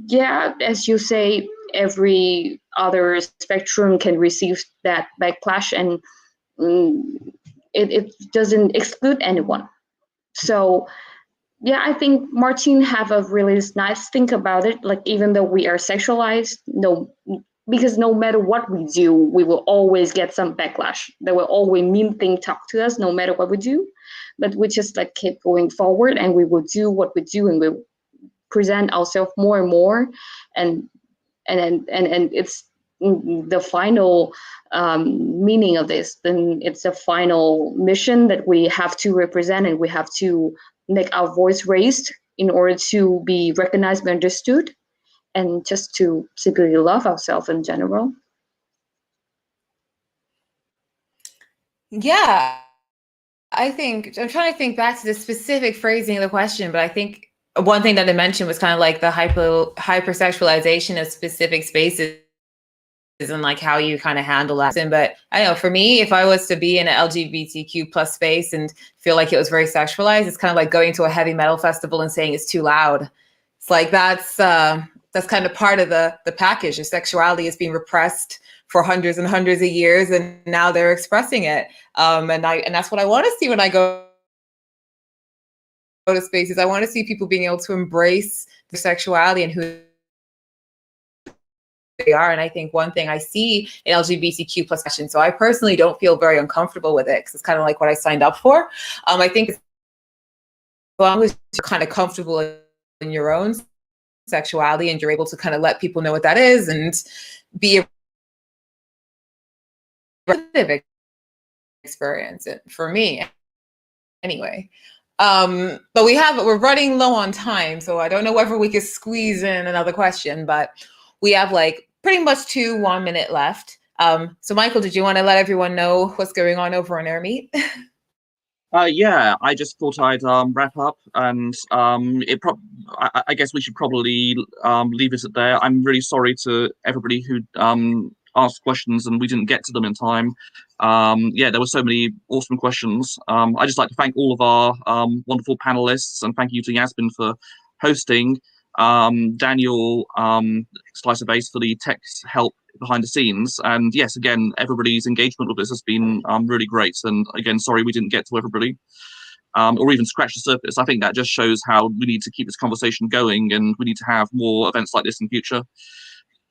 yeah, as you say, every other spectrum can receive that backlash, and it doesn't exclude anyone. So yeah, I think Martine have a really nice think about it. Like, even though we are sexualized, because no matter what we do, we will always get some backlash. There will always mean thing talk to us, no matter what we do. But we just like keep going forward, and we will do what we do, and we present ourselves more and more, and it's the final meaning of this. Then it's a final mission that we have to represent, and we have to make our voice raised in order to be recognized and understood, and just to simply love ourselves in general. Yeah, I think I'm trying to think back to the specific phrasing of the question, but I think one thing that I mentioned was kind of like the hypersexualization of specific spaces and like how you kind of handle that. But I know for me, if I was to be in an LGBTQ plus space and feel like it was very sexualized, it's kind of like going to a heavy metal festival and saying it's too loud. It's like that's kind of part of the package. Your sexuality is being repressed for hundreds and hundreds of years, and now they're expressing it. And that's what I want to see when I go to spaces. I want to see people being able to embrace their sexuality and who they are. And I think one thing I see in LGBTQ plus fashion, so I personally don't feel very uncomfortable with it because it's kind of like what I signed up for. I think as long as you're kind of comfortable in your own sexuality and you're able to kind of let people know what that is and be a positive experience for me anyway. But we're running low on time, so I don't know whether we could squeeze in another question, but we have like pretty much 1 minute left. So Michael, did you want to let everyone know what's going on over on Airmeet? Yeah, I just thought I'd wrap up, and I guess we should probably leave it at there. I'm really sorry to everybody who asked questions and we didn't get to them in time. Yeah, there were so many awesome questions. I'd just like to thank all of our wonderful panelists, and thank you to Yasmin for hosting. Daniel, Slicer Base for the tech help behind the scenes. And yes, again, everybody's engagement with this has been really great. And again, sorry we didn't get to everybody. Or even scratch the surface. I think that just shows how we need to keep this conversation going, and we need to have more events like this in future.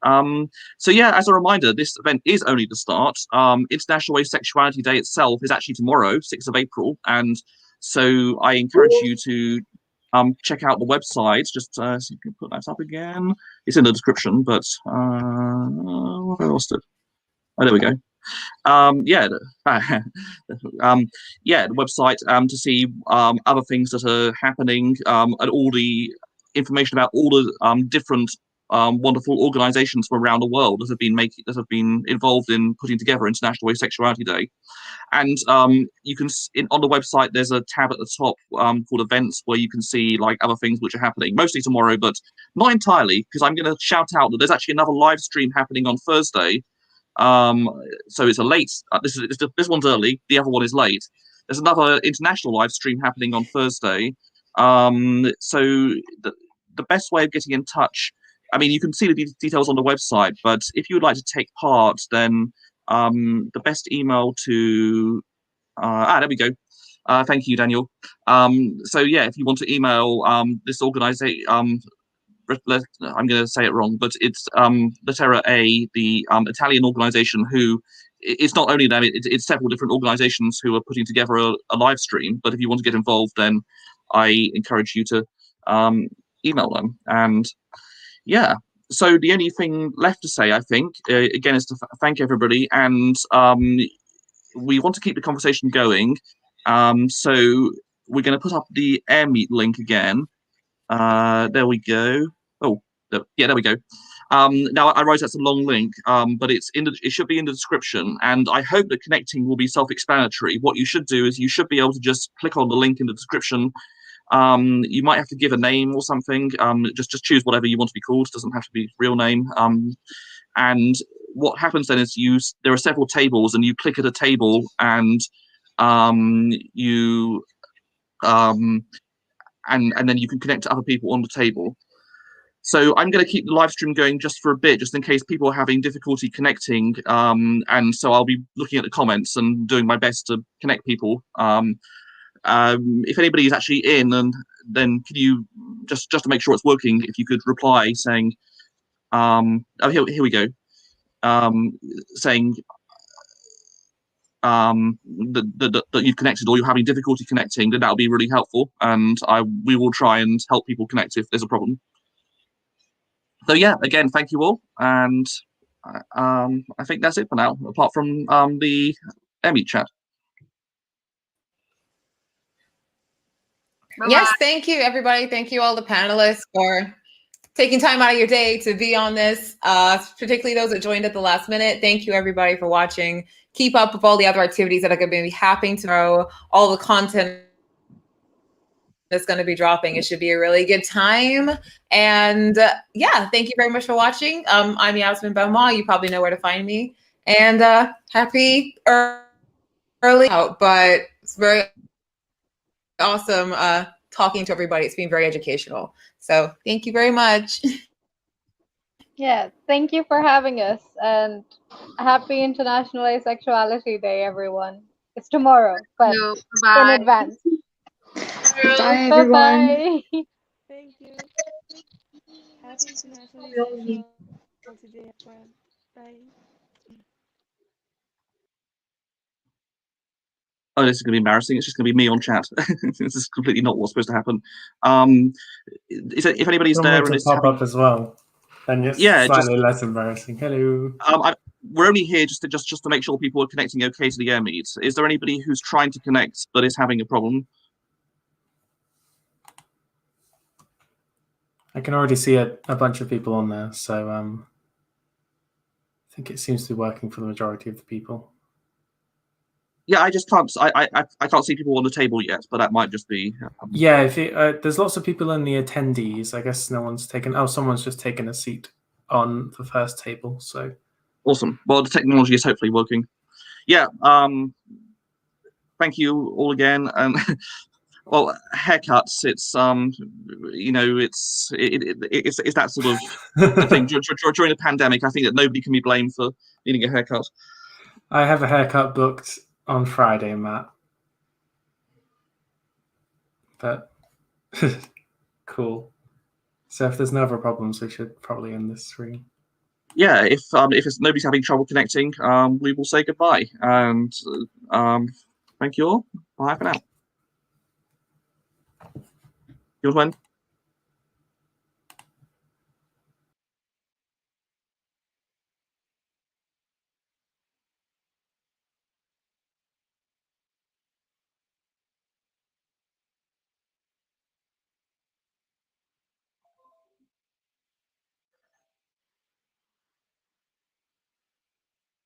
So yeah, as a reminder, this event is only the start. International Asexuality Day itself is actually tomorrow, 6th of April, and so I encourage you to check out the website. Just so you can put that up again. It's in the description, but I lost it. Oh, there we go. Yeah, yeah, the website to see other things that are happening, and all the information about all the different wonderful organisations from around the world that have been involved in putting together International Asexuality Day. And you can on the website there's a tab at the top called Events, where you can see like other things which are happening, mostly tomorrow, but not entirely, because I'm going to shout out that there's actually another live stream happening on Thursday. So it's a late. This one's early. The other one is late. There's another international live stream happening on Thursday. So the best way of getting in touch, I mean, you can see the details on the website, but if you would like to take part, then the best email to there we go. Thank you, Daniel. So yeah, if you want to email this organization, I'm going to say it wrong, but it's Lettera A, the Italian organization, who it's not only them, it's several different organizations who are putting together a live stream. But if you want to get involved, then I encourage you to email them. And yeah, so the only thing left to say, I think, again, is to thank everybody. And we want to keep the conversation going. So we're going to put up the AirMeet link again. There we go. Oh, yeah, there we go. Now I realize that's a long link, but it should be in the description, and I hope that connecting will be self-explanatory. What you should do is you should be able to just click on the link in the description. You might have to give a name or something. Just choose whatever you want to be called. It doesn't have to be real name. And what happens then is there are several tables, and you click at a table, and and then you can connect to other people on the table. So I'm going to keep the live stream going just for a bit, just in case people are having difficulty connecting. And so I'll be looking at the comments and doing my best to connect people. If anybody is actually in, and then could you just to make sure it's working, if you could reply saying, oh, here we go, saying that you've connected or you're having difficulty connecting, then that'll be really helpful, and we will try and help people connect if there's a problem. So yeah, again, thank you all, and I think that's it for now, apart from the AirMeet chat. Bye-bye. Yes, thank you, everybody. Thank you, all the panelists, for taking time out of your day to be on this, particularly those that joined at the last minute. Thank you, everybody, for watching. Keep up with all the other activities that are going to be happening tomorrow, all the content that's going to be dropping. It should be a really good time. And yeah, thank you very much for watching. I'm Yasmin Benoit. You probably know where to find me. And happy early out, but it's very awesome talking to everybody. It's been very educational. So thank you very much. Yeah, thank you for having us, and happy International Asexuality Day, everyone. It's tomorrow, but No, in bye. advance. Bye, everyone. Bye-bye. Thank you. Happy International Asexuality Day, everyone. Bye. Oh, this is going to be embarrassing. It's just going to be me on chat. This is completely not what's supposed to happen. If anybody's there and to it's pop up as well, then it's slightly less embarrassing. Hello. We're only here just to make sure people are connecting okay to the AirMeet. Is there anybody who's trying to connect but is having a problem? I can already see a bunch of people on there, so I think it seems to be working for the majority of the people. Yeah, I just can't. I can't see people on the table yet, but that might just be. Yeah, if there's lots of people in the attendees. I guess no one's taken. Oh, someone's just taken a seat on the first table. So awesome. Well, the technology is hopefully working. Yeah. Thank you all again. well, haircuts. It's you know, it's that sort of thing. During the pandemic, I think that nobody can be blamed for needing a haircut. I have a haircut booked on Friday, Matt. But cool. So if there's no other problems, we should probably end this stream. Yeah, if nobody's having trouble connecting, we will say goodbye. And thank you all. Bye for now. You want to end?